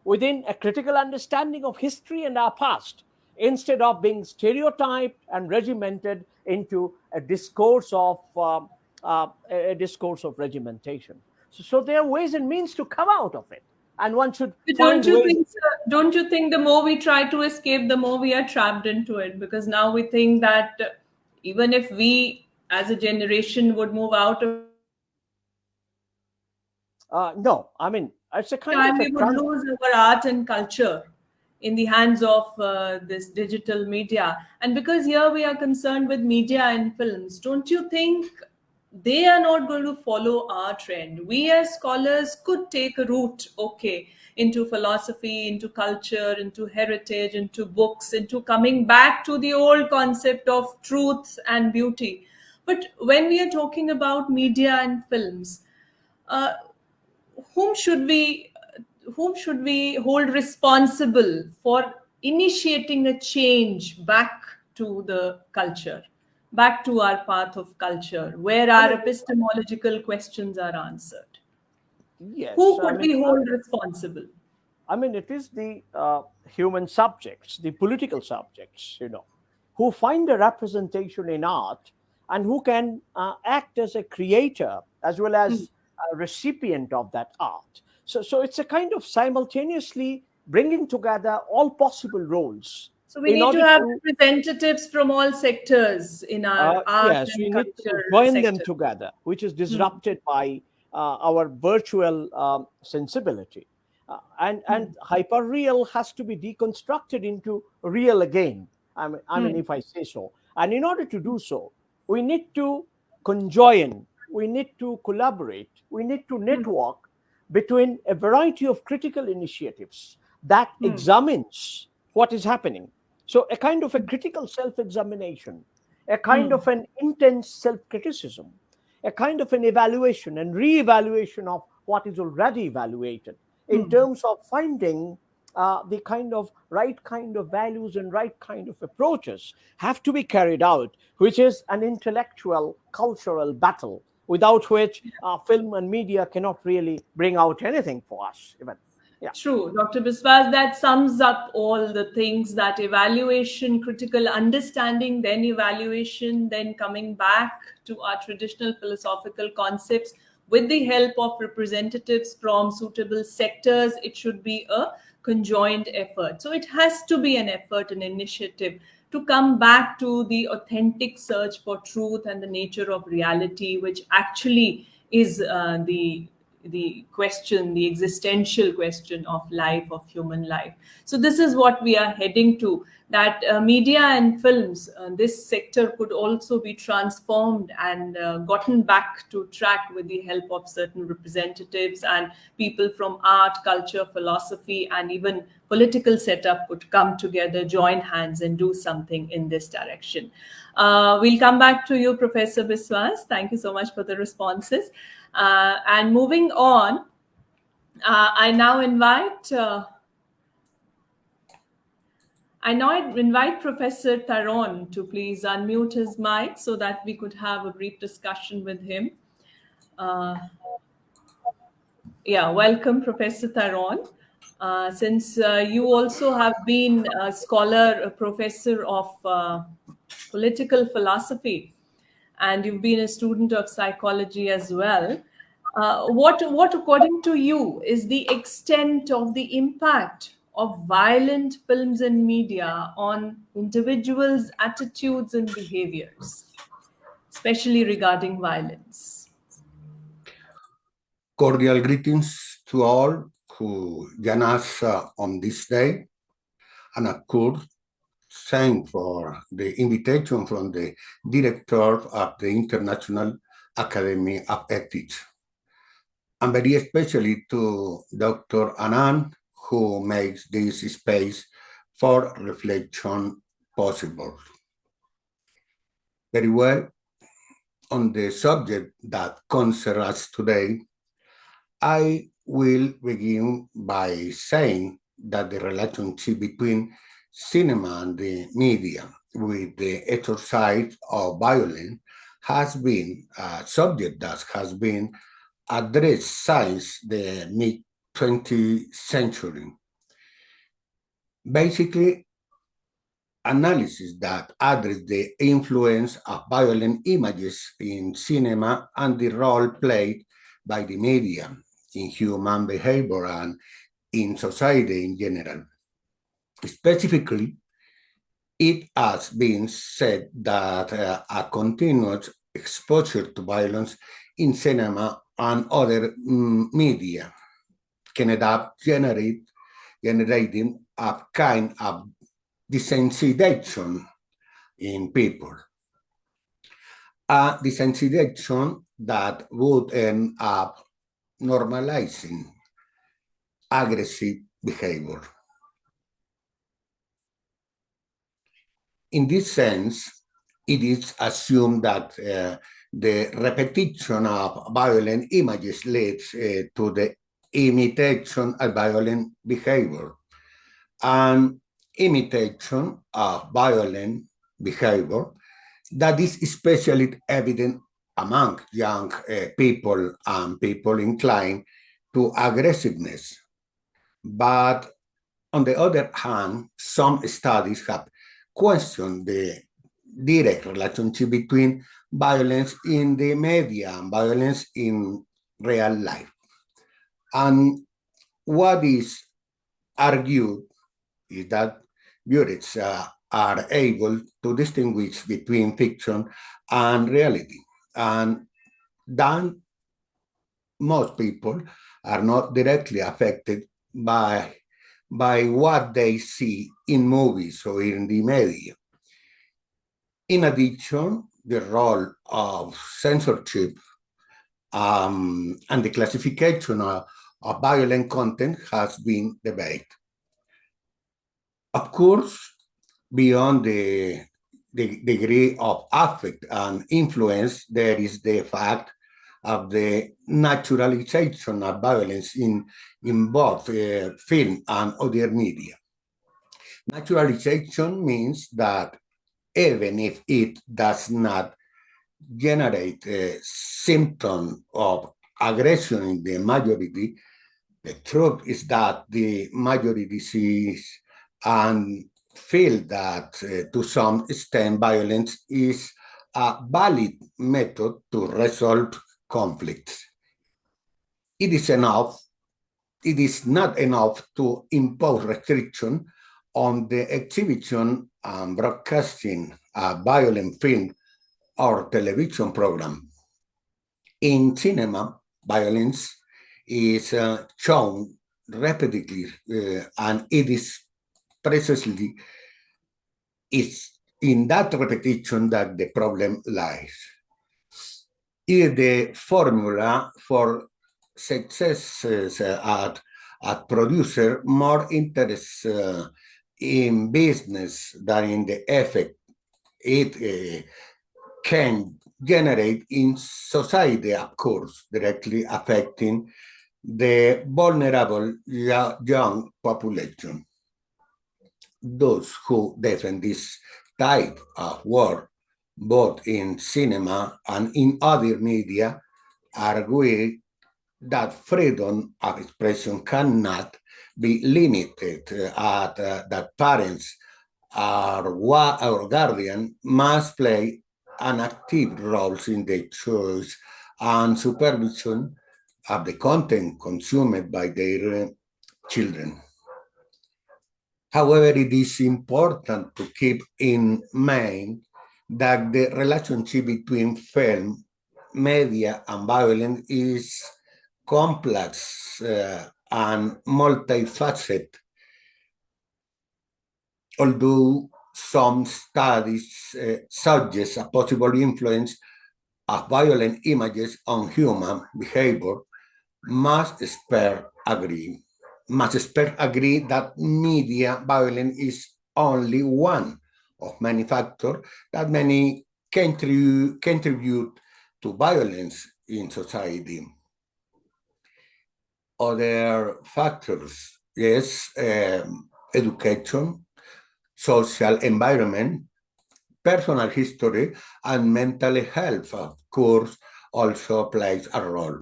within a critical understanding of history and our past, instead of being stereotyped and regimented into a discourse of regimentation. So there are ways and means to come out of it, and one should But find ways. don't you think the more we try to escape, the more we are trapped into it? Because now we think that even if we as a generation would move out of it, No, I mean, it's a kind time of a we would lose our art and culture in the hands of this digital media. And because here we are concerned with media and films, don't you think they are not going to follow our trend? We as scholars could take a route, okay, into philosophy, into culture, into heritage, into books, into coming back to the old concept of truth and beauty. But when we are talking about media and films, uh, whom should we whom should we hold responsible for initiating a change back to the culture, back to our path of culture, where I our mean, epistemological questions are answered? yes, Who could we hold responsible? it is the human subjects, the political subjects, who find a representation in art, and who can act as a creator as well as a recipient of that art. So it's a kind of simultaneously bringing together all possible roles So we in need to order have to representatives from all sectors in our art yes, we and need to culture join them sector. together, which is Hmm. disrupted by our virtual sensibility. And hyperreal has to be deconstructed into real again. If I say so. And in order to do so, we need to conjoin, we need to collaborate, we need to network between a variety of critical initiatives that examines what is happening. So, a kind of a critical self examination, a kind of an intense self criticism, a kind of an evaluation and re-evaluation of what is already evaluated in terms of finding the right kind of values and right kind of approaches have to be carried out, which is an intellectual, cultural battle, without which film and media cannot really bring out anything for us, even. Yeah. True, Dr. Biswas, that sums up all the things, that evaluation, critical understanding, then evaluation, then coming back to our traditional philosophical concepts with the help of representatives from suitable sectors. It should be a conjoined effort. So it has to be an effort, an initiative to come back to the authentic search for truth and the nature of reality, which actually is the question, the existential question of life, of human life. So this is what we are heading to, that media and films, this sector could also be transformed and gotten back to track with the help of certain representatives, and people from art, culture, philosophy, and even political setup could come together, join hands, and do something in this direction. We'll come back to you, Professor Biswas. Thank you so much for the responses. And moving on, I now invite Professor Tayron to please unmute his mic so that we could have a brief discussion with him. Welcome, Professor Tayron. Since you also have been a scholar, a professor of political philosophy, and you've been a student of psychology as well, what, according to you, is the extent of the impact of violent films and media on individuals' attitudes and behaviors, especially regarding violence? Cordial greetings to all who join us on this day, and of course, thank for the invitation from the director of the International Academy of Ethics, and very especially to Dr. Anand, who makes this space for reflection possible. Very well, on the subject that concerns us today, I will begin by saying that the relationship between cinema and the media with the exercise of violence has been a subject that has been addressed since the mid-20th century. Basically, analysis that address the influence of violent images in cinema and the role played by the media in human behavior and in society in general. Specifically, it has been said that a continuous exposure to violence in cinema and other media can end up generating a kind of desensitization in people. A desensitization that would end up normalizing aggressive behavior. In this sense, it is assumed that the repetition of violent images leads to the imitation of violent behavior, and imitation of violent behavior that is especially evident among young people and people inclined to aggressiveness. But on the other hand, some studies have questioned the direct relationship between violence in the media and violence in real life. And what is argued is that jurists are able to distinguish between fiction and reality, and then most people are not directly affected by what they see in movies or in the media. In addition, the role of censorship and the classification of violent content has been debated. Of course, beyond the the degree of affect and influence, there is the fact of the naturalization of violence in both film and other media. Naturalization means that even if it does not generate a symptom of aggression in the majority, the truth is that the majority sees and feel that to some extent violence is a valid method to resolve conflicts. It is not enough to impose restriction on the exhibition and broadcasting a violent film or television program. In cinema, violence is shown repeatedly, and it is precisely in that repetition that the problem lies. It is the formula for success at producer more interest in business than in the effect it can generate in society, of course, directly affecting the vulnerable young population. Those who defend this type of work, both in cinema and in other media, argue that freedom of expression cannot be limited, that parents or guardian must play an active role in the choice and supervision of the content consumed by their children. However, it is important to keep in mind that the relationship between film, media, and violence is complex and multifaceted. Although some studies suggest a possible influence of violent images on human behavior, most experts agree that media violence is only one of many factors that many contribute to violence in society. Other factors, yes, education, social environment, personal history, and mental health, of course, also plays a role.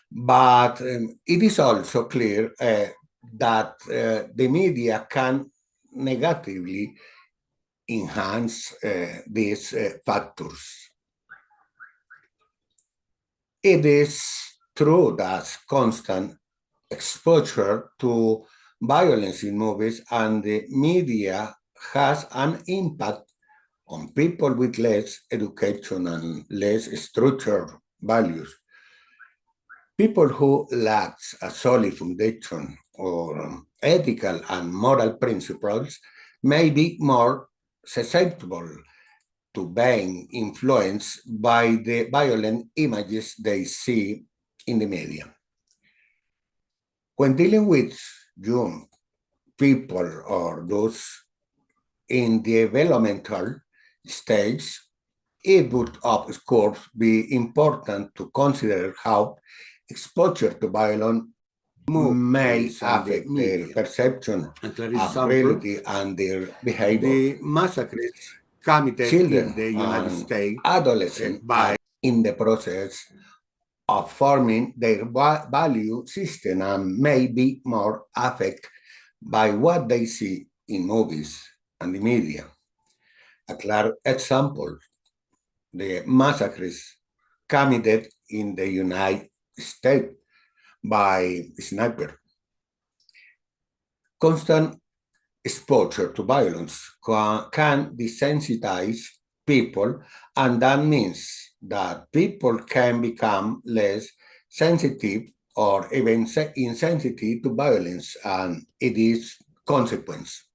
But it is also clear that the media can negatively enhance these factors. It is true that constant exposure to violence in movies and the media has an impact on people with less education and less structured values. People who lack a solid foundation or ethical and moral principles may be more susceptible to being influenced by the violent images they see in the media. When dealing with young people or those in the developmental stage, it would, of course, be important to consider how exposure to violence may affect their perception of reality and their behavior. The massacres committed children in the United States, adolescents, by in the process of forming their value system and may be more affected by what they see in movies and the media. A clear example, the massacres committed in the United States by snipers. Constant exposure to violence can desensitize people, and that means that people can become less sensitive or even insensitive to violence and its consequence.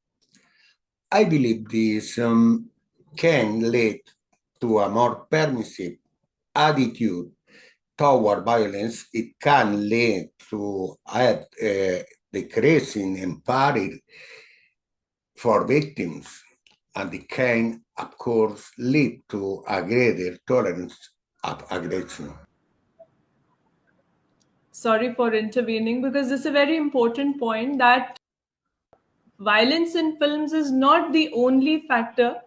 I believe this can lead to a more permissive attitude toward violence. It can lead to a decrease in empathy for victims and it can, of course, lead to a greater tolerance of aggression. Sorry for intervening, because this is a very important point, that violence in films is not the only factor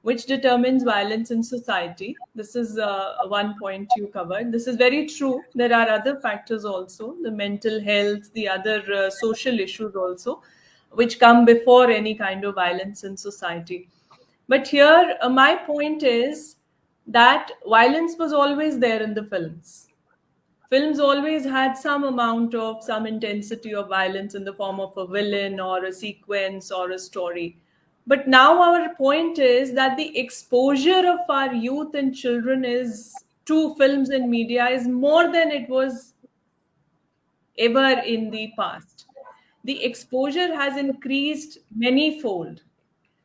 which determines violence in society. This is one point you covered. This is very true. There are other factors also, the mental health, the other social issues also, which come before any kind of violence in society. But here, my point is that violence was always there in the films. Films always had some amount of some intensity of violence in the form of a villain or a sequence or a story. But now our point is that the exposure of our youth and children is to films and media is more than it was ever in the past. The exposure has increased many-fold.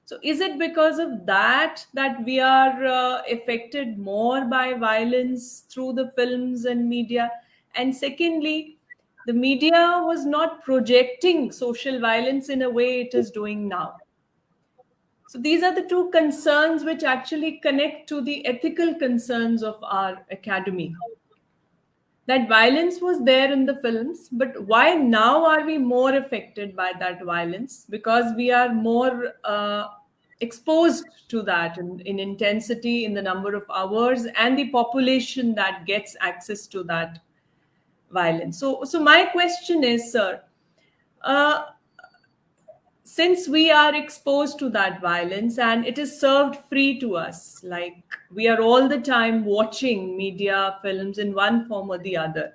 So, is it because of that that we are affected more by violence through the films and media? And secondly, the media was not projecting social violence in a way it is doing now. So, these are the two concerns which actually connect to the ethical concerns of our academy. That violence was there in the films, but why now are we more affected by that violence? Because we are more exposed to that in intensity, in the number of hours, and the population that gets access to that violence. So my question is, sir, uh, since we are exposed to that violence and it is served free to us, like we are all the time watching media, films in one form or the other.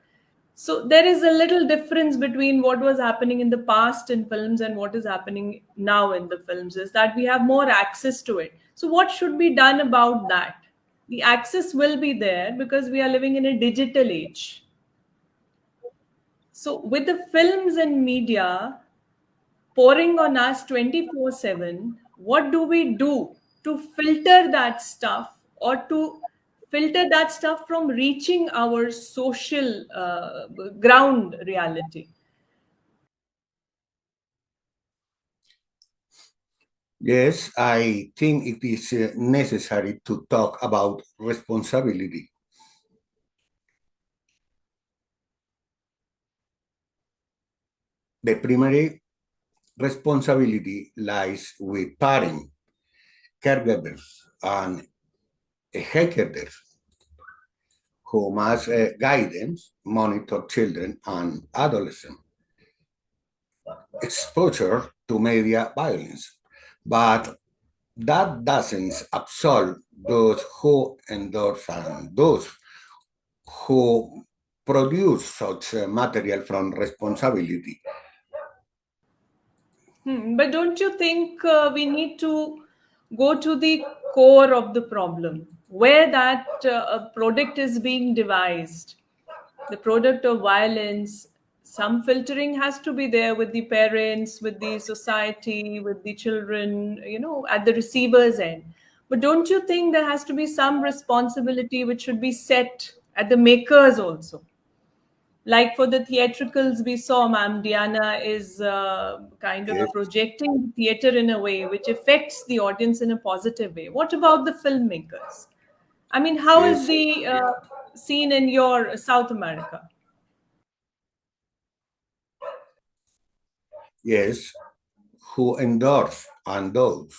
So there is a little difference between what was happening in the past in films and what is happening now in the films, is that we have more access to it. So what should be done about that? The access will be there because we are living in a digital age. So with the films and media pouring on us 24/7, what do we do to filter that stuff, or to filter that stuff from reaching our social ground reality? Yes, I think it is necessary to talk about responsibility. The primary responsibility lies with parents, caregivers, and educators who must guidance, monitor children and adolescents exposure to media violence. But that doesn't absolve those who endorse and those who produce such material from responsibility. But don't you think we need to go to the core of the problem, where that product is being devised, the product of violence? Some filtering has to be there with the parents, with the society, with the children, at the receiver's end. But don't you think there has to be some responsibility which should be set at the makers also? Like for the theatricals, we saw Ma'am Diana is kind of Yes, projecting theater in a way which affects the audience in a positive way. What about the filmmakers? I mean, how is yes, the scene in your South America? yes, who endorse and those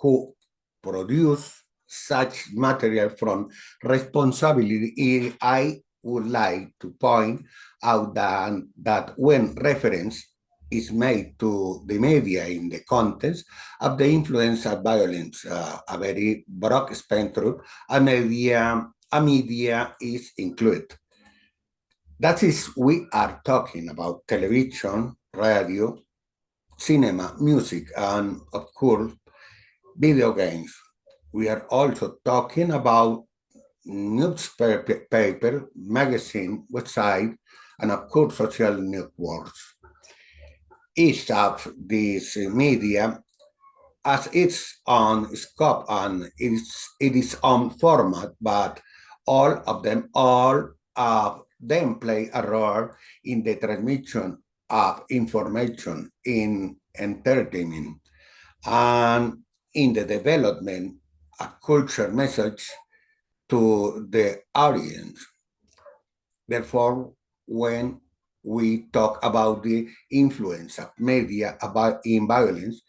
who produce such material from responsibility. I would like to point out that when reference is made to the media in the context of the influence of violence, a very broad spectrum, a media is included. That is, we are talking about television, radio, cinema, music, and of course, video games. We are also talking about newspaper, magazine, website, and of course, social networks. Each of these media has its own scope and its own format, but all of them play a role in the transmission of information in entertainment. And in the development a culture message to the audience. Therefore, when we talk about the influence of media about in violence,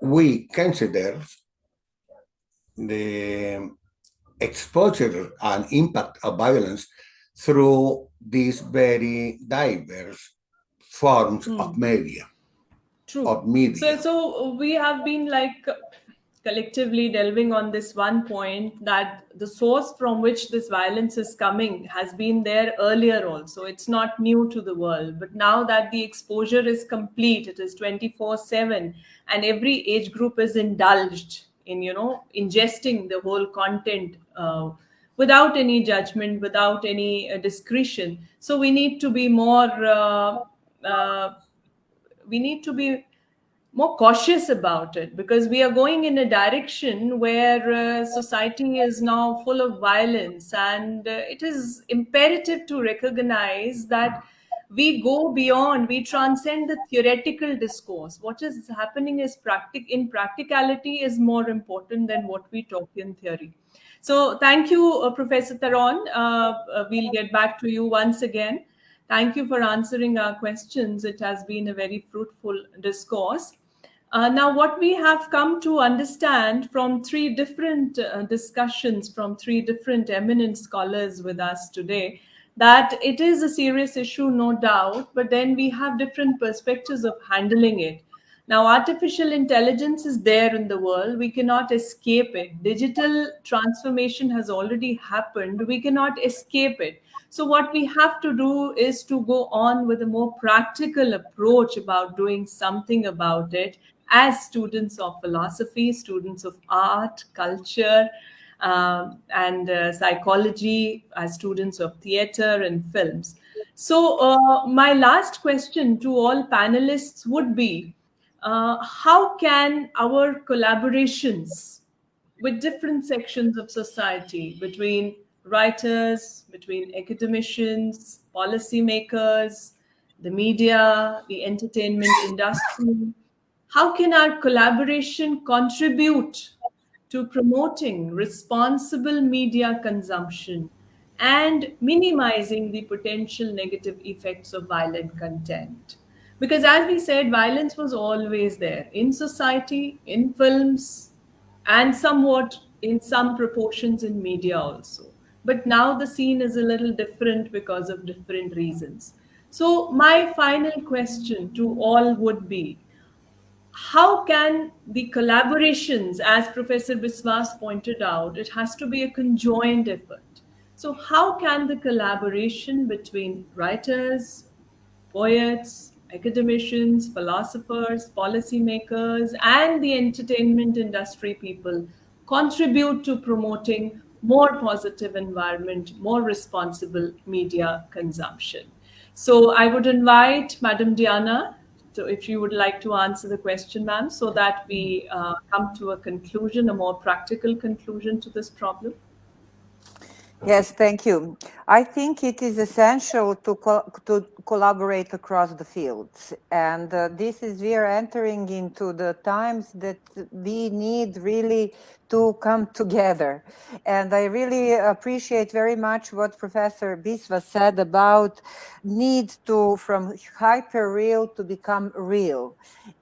we consider the exposure and impact of violence through these very diverse forms of media. True. Of media. So we have been like collectively delving on this one point that the source from which this violence is coming has been there earlier also. It's not new to the world. But now that the exposure is complete, it is 24/7, and every age group is indulged in, ingesting the whole content without any judgment, without any discretion. So we need to be more cautious about it, because we are going in a direction where society is now full of violence, and it is imperative to recognize that we transcend the theoretical discourse. What is happening is in practicality is more important than what we talk in theory. So thank you, Professor Tayron. We'll get back to you once again. Thank you for answering our questions. It has been a very fruitful discourse. Now, what we have come to understand from three different discussions from three different eminent scholars with us today, that it is a serious issue, no doubt, but then we have different perspectives of handling it. Now, artificial intelligence is there in the world. We cannot escape it. Digital transformation has already happened. We cannot escape it. So, what we have to do is to go on with a more practical approach about doing something about it as students of philosophy, students of art, culture, and psychology, as students of theater and films. So, my last question to all panelists would be, how can our collaborations with different sections of society, between writers, between academicians, policymakers, the media, the entertainment industry, how can our collaboration contribute to promoting responsible media consumption and minimizing the potential negative effects of violent content? Because, as we said, violence was always there in society, in films, and somewhat in some proportions in media also. But now the scene is a little different because of different reasons. So, my final question to all would be, how can the collaborations, as Professor Biswas pointed out, it has to be a conjoined effort. So, how can the collaboration between writers, poets, academicians, philosophers, policymakers, and the entertainment industry people contribute to promoting more positive environment, more responsible media consumption? So I would invite Madam Diana, so if you would like to answer the question, ma'am, so that we come to a conclusion, a more practical conclusion to this problem. Yes, thank you. I think it is essential to collaborate across the fields. And we are entering into the times that we need really to come together. And I really appreciate very much what Professor Biswas said about need to, from hyper real to become real.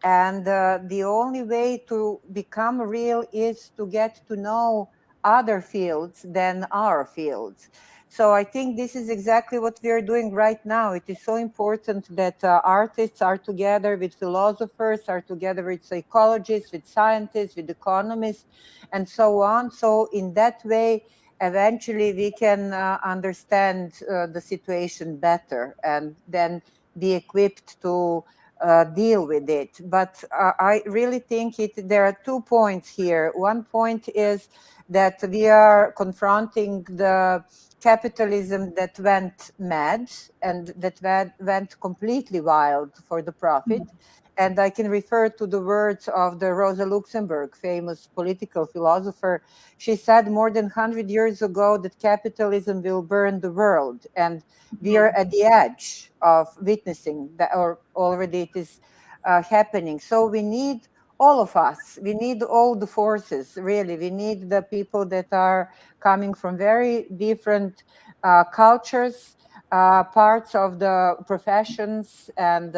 And the only way to become real is to get to know other fields than our fields. So I think this is exactly what we are doing right now. It is so important that artists are together with philosophers, are together with psychologists, with scientists, with economists, and so on. So in that way, eventually we can understand the situation better and then be equipped to deal with it. But I really think there are 2 points here. One point is that we are confronting the capitalism that went mad and that went completely wild for the profit. And I can refer to the words of the Rosa Luxemburg, famous political philosopher. She said more than 100 years ago that capitalism will burn the world. And we are at the edge of witnessing that, or already it is happening. So we need all of us. We need all the forces, really. We need the people that are coming from very different cultures, parts of the professions, and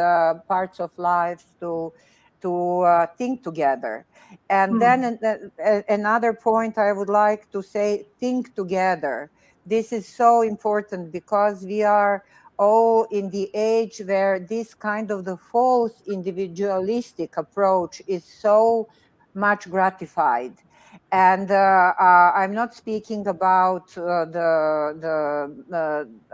parts of lives to think together. And then another point I would like to say, think together. This is so important because we are all in the age where this kind of the false individualistic approach is so much gratified. And I'm not speaking about I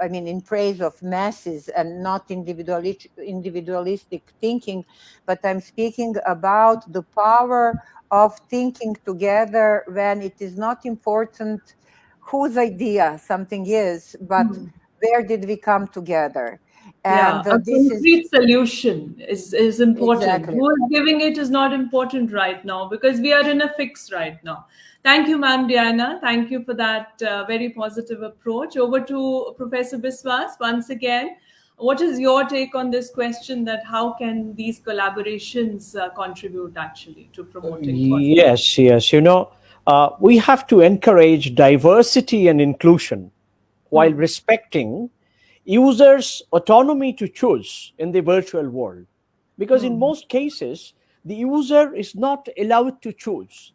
mean, in praise of masses and not individualistic thinking, but I'm speaking about the power of thinking together when it is not important whose idea something is, but where did we come together? Yeah, And a this is concrete solution is important. exactly. Who is giving it is not important right now because we are in a fix right now. Thank you, Ma'am Diana. Thank you for that very positive approach. Over to Professor Biswas once again. What is your take on this question that how can these collaborations contribute actually to promoting positive? Yes, yes. We have to encourage diversity and inclusion while respecting users' autonomy to choose in the virtual world. Because in most cases, the user is not allowed to choose.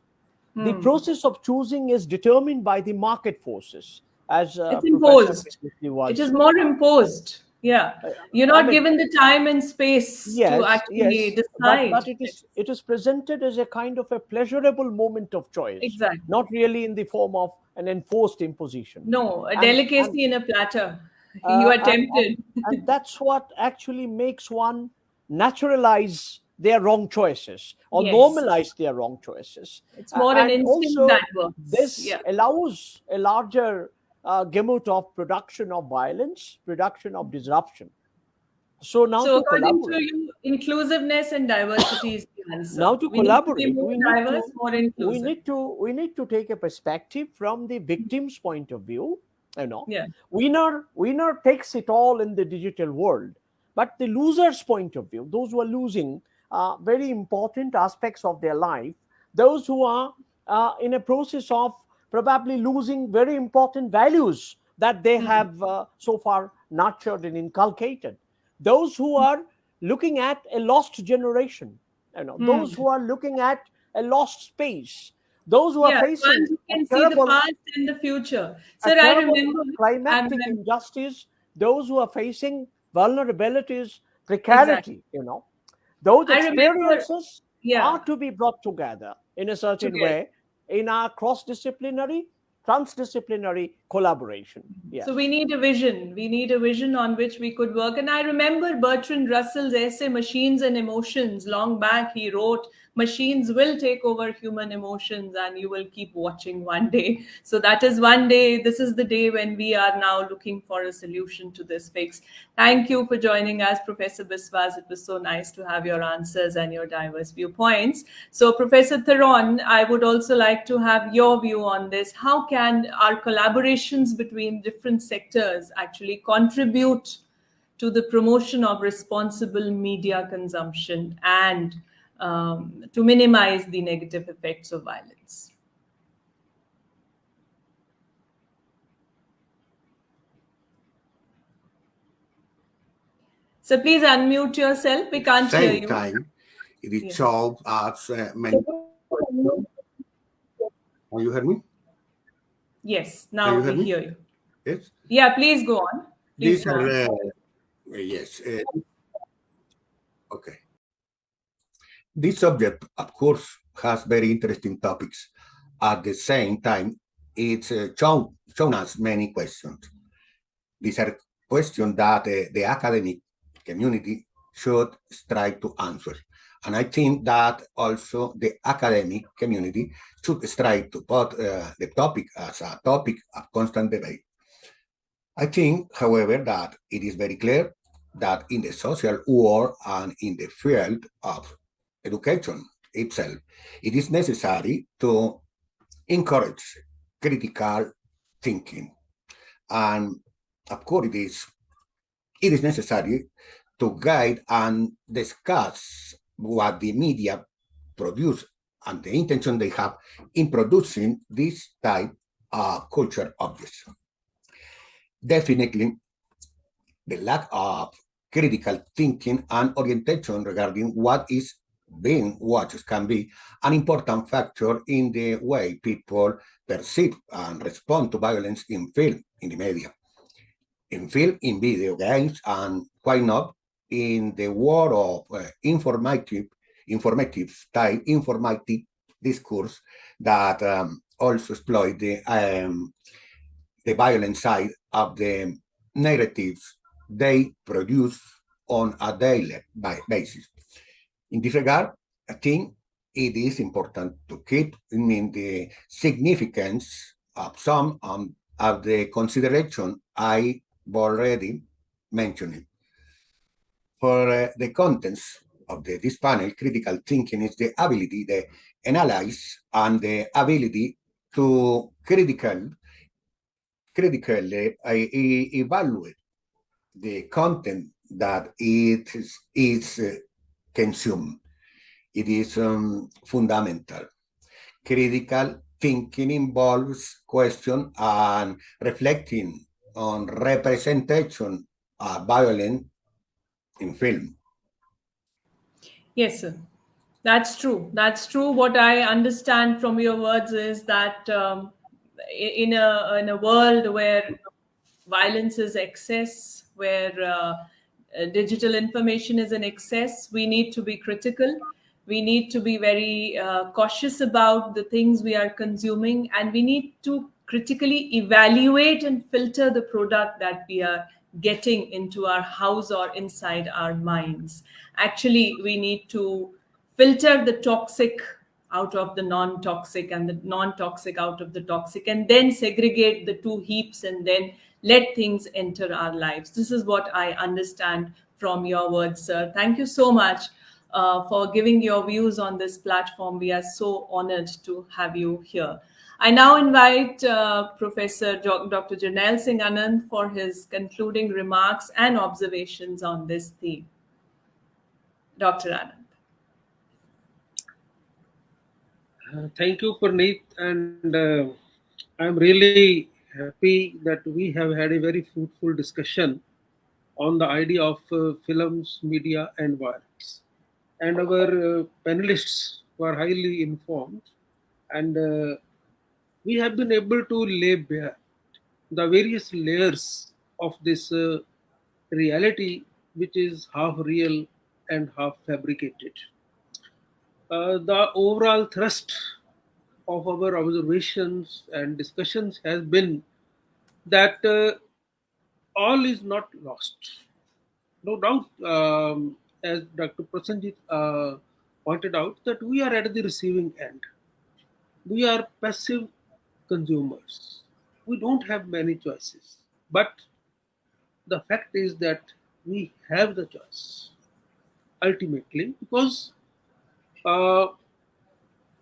The process of choosing is determined by the market forces, as It's Professor imposed. previously It was. is more imposed. Yeah. You're I not mean, given the time and space to yes, actually yes, but decide. it is presented as a kind of a pleasurable moment of choice, Exactly. not really in the form of an enforced imposition. No, a And delicacy in a platter. You uh, are and tempted. and and that's what actually makes one naturalize their wrong choices or Yes. normalize their wrong choices. It's more an And instinct that also, works. this Yeah. allows a larger gamut of production of violence, production of disruption. So now So to according to collaborate. you, inclusiveness and diversity is the answer. Now to We need to be collaborate, more we need diverse, to more we inclusive. need to we need to take a perspective from the victim's point of view. you know Yeah. winner takes it all in the digital world, but the loser's point of view, those who are losing very important aspects of their life, those who are in a process of probably losing very important values that they have so far nurtured and inculcated, those who are looking at a lost generation, those who are looking at a lost space, those who are Yeah. One facing who can see the past and the future. a Sir, I terrible remember, I climactic remember injustice, those who are facing vulnerabilities, exactly. precarity, those I remember, experiences yeah, are to be brought together in a certain together. way in our cross-disciplinary, transdisciplinary collaboration. So Yes. we need a vision. We need a vision on which we could work. And I remember Bertrand Russell's essay, Machines and Emotions. Long back, he wrote, machines will take over human emotions and you will keep watching one day. So that is one day. This is the day when we are now looking for a solution to this fix. Thank you for joining us, Professor Biswas. It was so nice to have your answers and your diverse viewpoints. So, Professor Tayron, I would also like to have your view on this. How can our collaborations between different sectors actually contribute to the promotion of responsible media consumption and to minimize the negative effects of violence? So please unmute yourself. We At the can't hear same you. time, it is Yeah. solved as many. Can you hear me? Yes, Can now you we hear me? hear you. Yes. Yeah, please go on. Please These go are on. yes. Okay. This subject, of course, has very interesting topics. At the same time, it's shown us many questions. These are questions that the academic community should strive to answer. And I think that also the academic community should strive to put the topic as a topic of constant debate. I think, however, that it is very clear that in the social world and in the field of education itself, it is necessary to encourage critical thinking. And of course, it is necessary to guide and discuss what the media produce and the intention they have in producing this type of culture objects. Definitely, the lack of critical thinking and orientation regarding what is being watched can be an important factor in the way people perceive and respond to violence in film, in the media, in film, in video games, and why not in the world of informative discourse that also exploit the violent side of the narratives they produce on a daily basis. In this regard, I think it is important to keep in mind the significance of some of the consideration I already mentioned. For the contents of this panel, critical thinking is the ability to analyze and the ability to critically evaluate the content that it is consumed. It is fundamental. Critical thinking involves question and reflecting on representation of violence in film. Yes, sir. That's true. That's true. What I understand from your words is that in a world where violence is excess, where digital information is in excess, we need to be critical. We need to be very cautious about the things we are consuming, and we need to critically evaluate and filter the product that we are getting into our house or inside our minds. Actually, we need to filter the toxic out of the non-toxic and the non-toxic out of the toxic, and then segregate the two heaps and then let things enter our lives. This is what I understand from your words, sir. Thank you so much for giving your views on this platform. We are so honored to have you here. I now invite Professor Dr. Jernail Singh Anand for his concluding remarks and observations on this theme. Dr. Anand. Thank you, Parneet, and I'm really happy that we have had a very fruitful discussion on the idea of films, media, and violence. And our panelists were highly informed, and we have been able to lay bare the various layers of this reality, which is half real and half fabricated. The overall thrust of our observations and discussions has been that all is not lost. No doubt, as Dr. Prasenjit pointed out, that we are at the receiving end. We are passive consumers. We don't have many choices. But the fact is that we have the choice ultimately, because uh,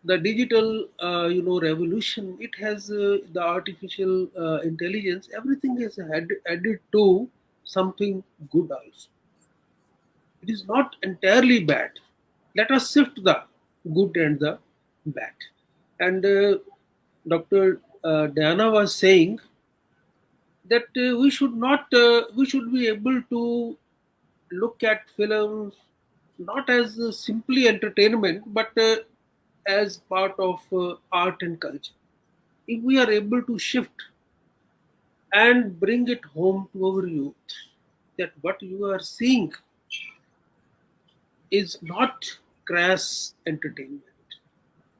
the digital revolution, it has the artificial intelligence, everything is added to something good also. It is not entirely bad. Let us sift the good and the bad. And Dr. Diana was saying that we should be able to look at films not as simply entertainment, but as part of art and culture. If we are able to shift and bring it home to our youth, that what you are seeing is not crass entertainment.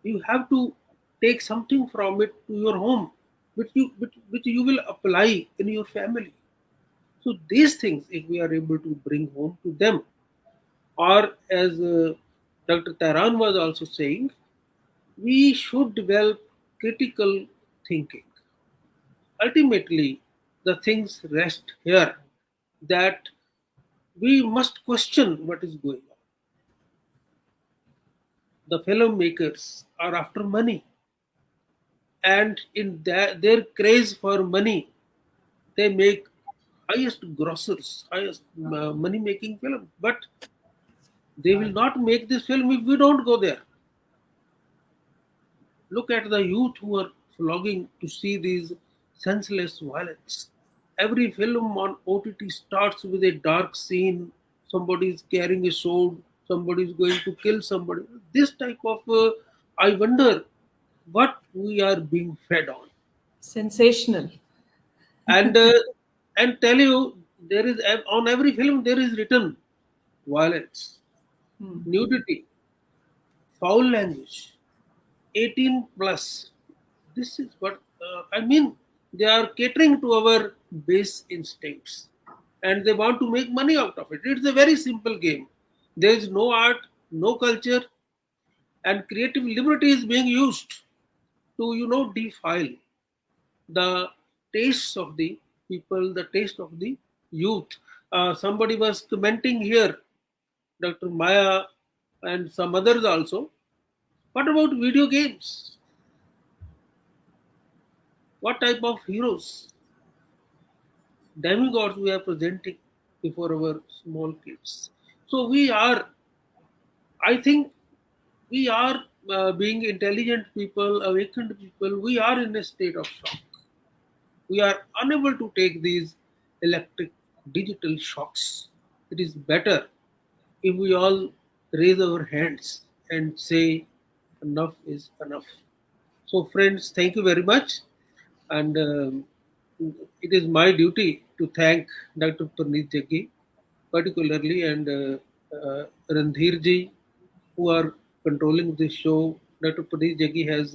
You have to take something from it to your home, which you will apply in your family. So these things, if we are able to bring home to them, or as Dr. Tayron was also saying, we should develop critical thinking. Ultimately, the things rest here that we must question what is going on. The filmmakers are after money, and in their craze for money, they make highest grossers, highest money making film. But they will not make this film if we don't go there. Look at the youth who are flogging to see these senseless violence. Every film on OTT starts with a dark scene. Somebody is carrying a sword. Somebody is going to kill somebody. This type of, I wonder what we are being fed on. Sensational. And and tell you, there is on every film there is written violence, nudity, foul language, 18 plus. This is what I mean. They are catering to our base instincts and they want to make money out of it. It's a very simple game. There is no art, no culture, and creative liberty is being used to, defile the tastes of the people, the taste of the youth. Somebody was commenting here, Dr. Maya and some others also. What about video games? What type of heroes, demigods we are presenting before our small kids? So I think we are being intelligent people, awakened people, we are in a state of shock. We are unable to take these electric digital shocks. It is better if we all raise our hands and say enough is enough. So, friends, thank you very much. And it is my duty to thank Dr. Parneet Jaggi, particularly, and Randhir ji, who are controlling this show. Dr. Pradeep Jaggi has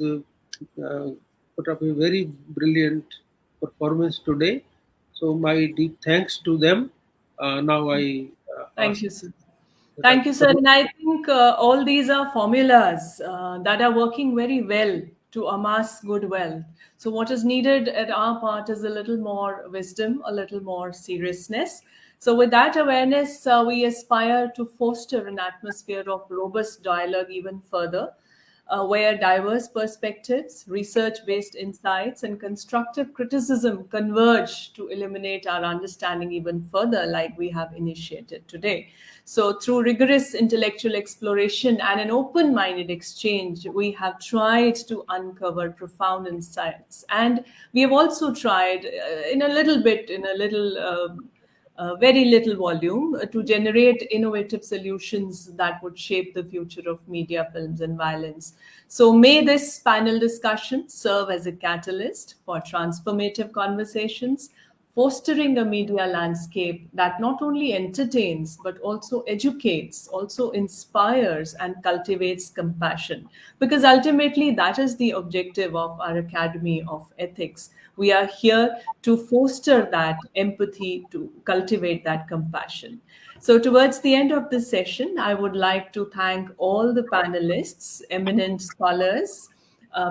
put up a very brilliant performance today. So my deep thanks to them. Now I Thank ask you, sir. Thank Dr. you, sir. And I think all these are formulas that are working very well to amass good wealth. So, what is needed at our part is a little more wisdom, a little more seriousness. So, with that awareness, we aspire to foster an atmosphere of robust dialogue even further, where diverse perspectives, research based insights, and constructive criticism converge to eliminate our understanding even further, like we have initiated today. So, through rigorous intellectual exploration and an open minded exchange, we have tried to uncover profound insights. And we have also tried, in a little bit, in a little very little volume to generate innovative solutions that would shape the future of media, films, and violence. So, may this panel discussion serve as a catalyst for transformative conversations, fostering a media landscape that not only entertains but also educates, also inspires, and cultivates compassion. Because ultimately, that is the objective of our Academy of Ethics. We are here to foster that empathy, to cultivate that compassion. So, towards the end of this session, I would like to thank all the panelists, eminent scholars,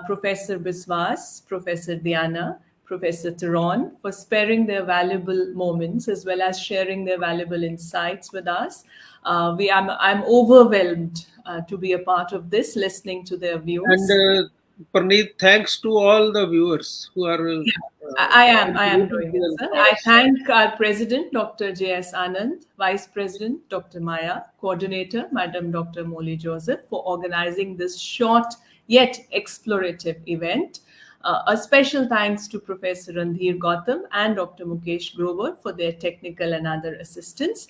Professor Biswas, Professor Diana, Professor Tayron, for sparing their valuable moments as well as sharing their valuable insights with us. I'm overwhelmed to be a part of this, listening to their and views. Praneet, thanks to all the viewers who are I am contributing doing to it, the sir. I thoughts. thank our President, Dr. J.S. Anand, Vice President, Dr. Maya, Coordinator, Madam Dr. Molly Joseph, for organizing this short yet explorative event. A special thanks to Professor Randhir Gautam and Dr. Mukesh Grover for their technical and other assistance.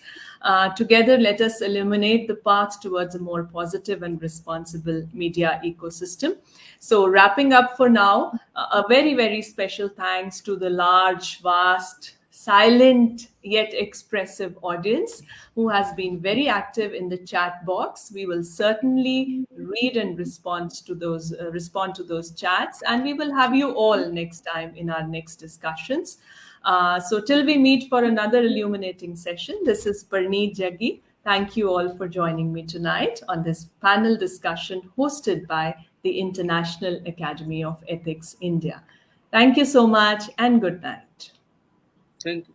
Together, let us illuminate the path towards a more positive and responsible media ecosystem. So, wrapping up for now, a very, very special thanks to the large, vast, silent yet expressive audience who has been very active in the chat box. We will certainly read and respond to those chats, and we will have you all next time in our next discussions. So till we meet for another illuminating session, this is Parneet Jaggi. Thank you all for joining me tonight on this panel discussion hosted by the International Academy of Ethics, India. Thank you so much and good night. Thank you.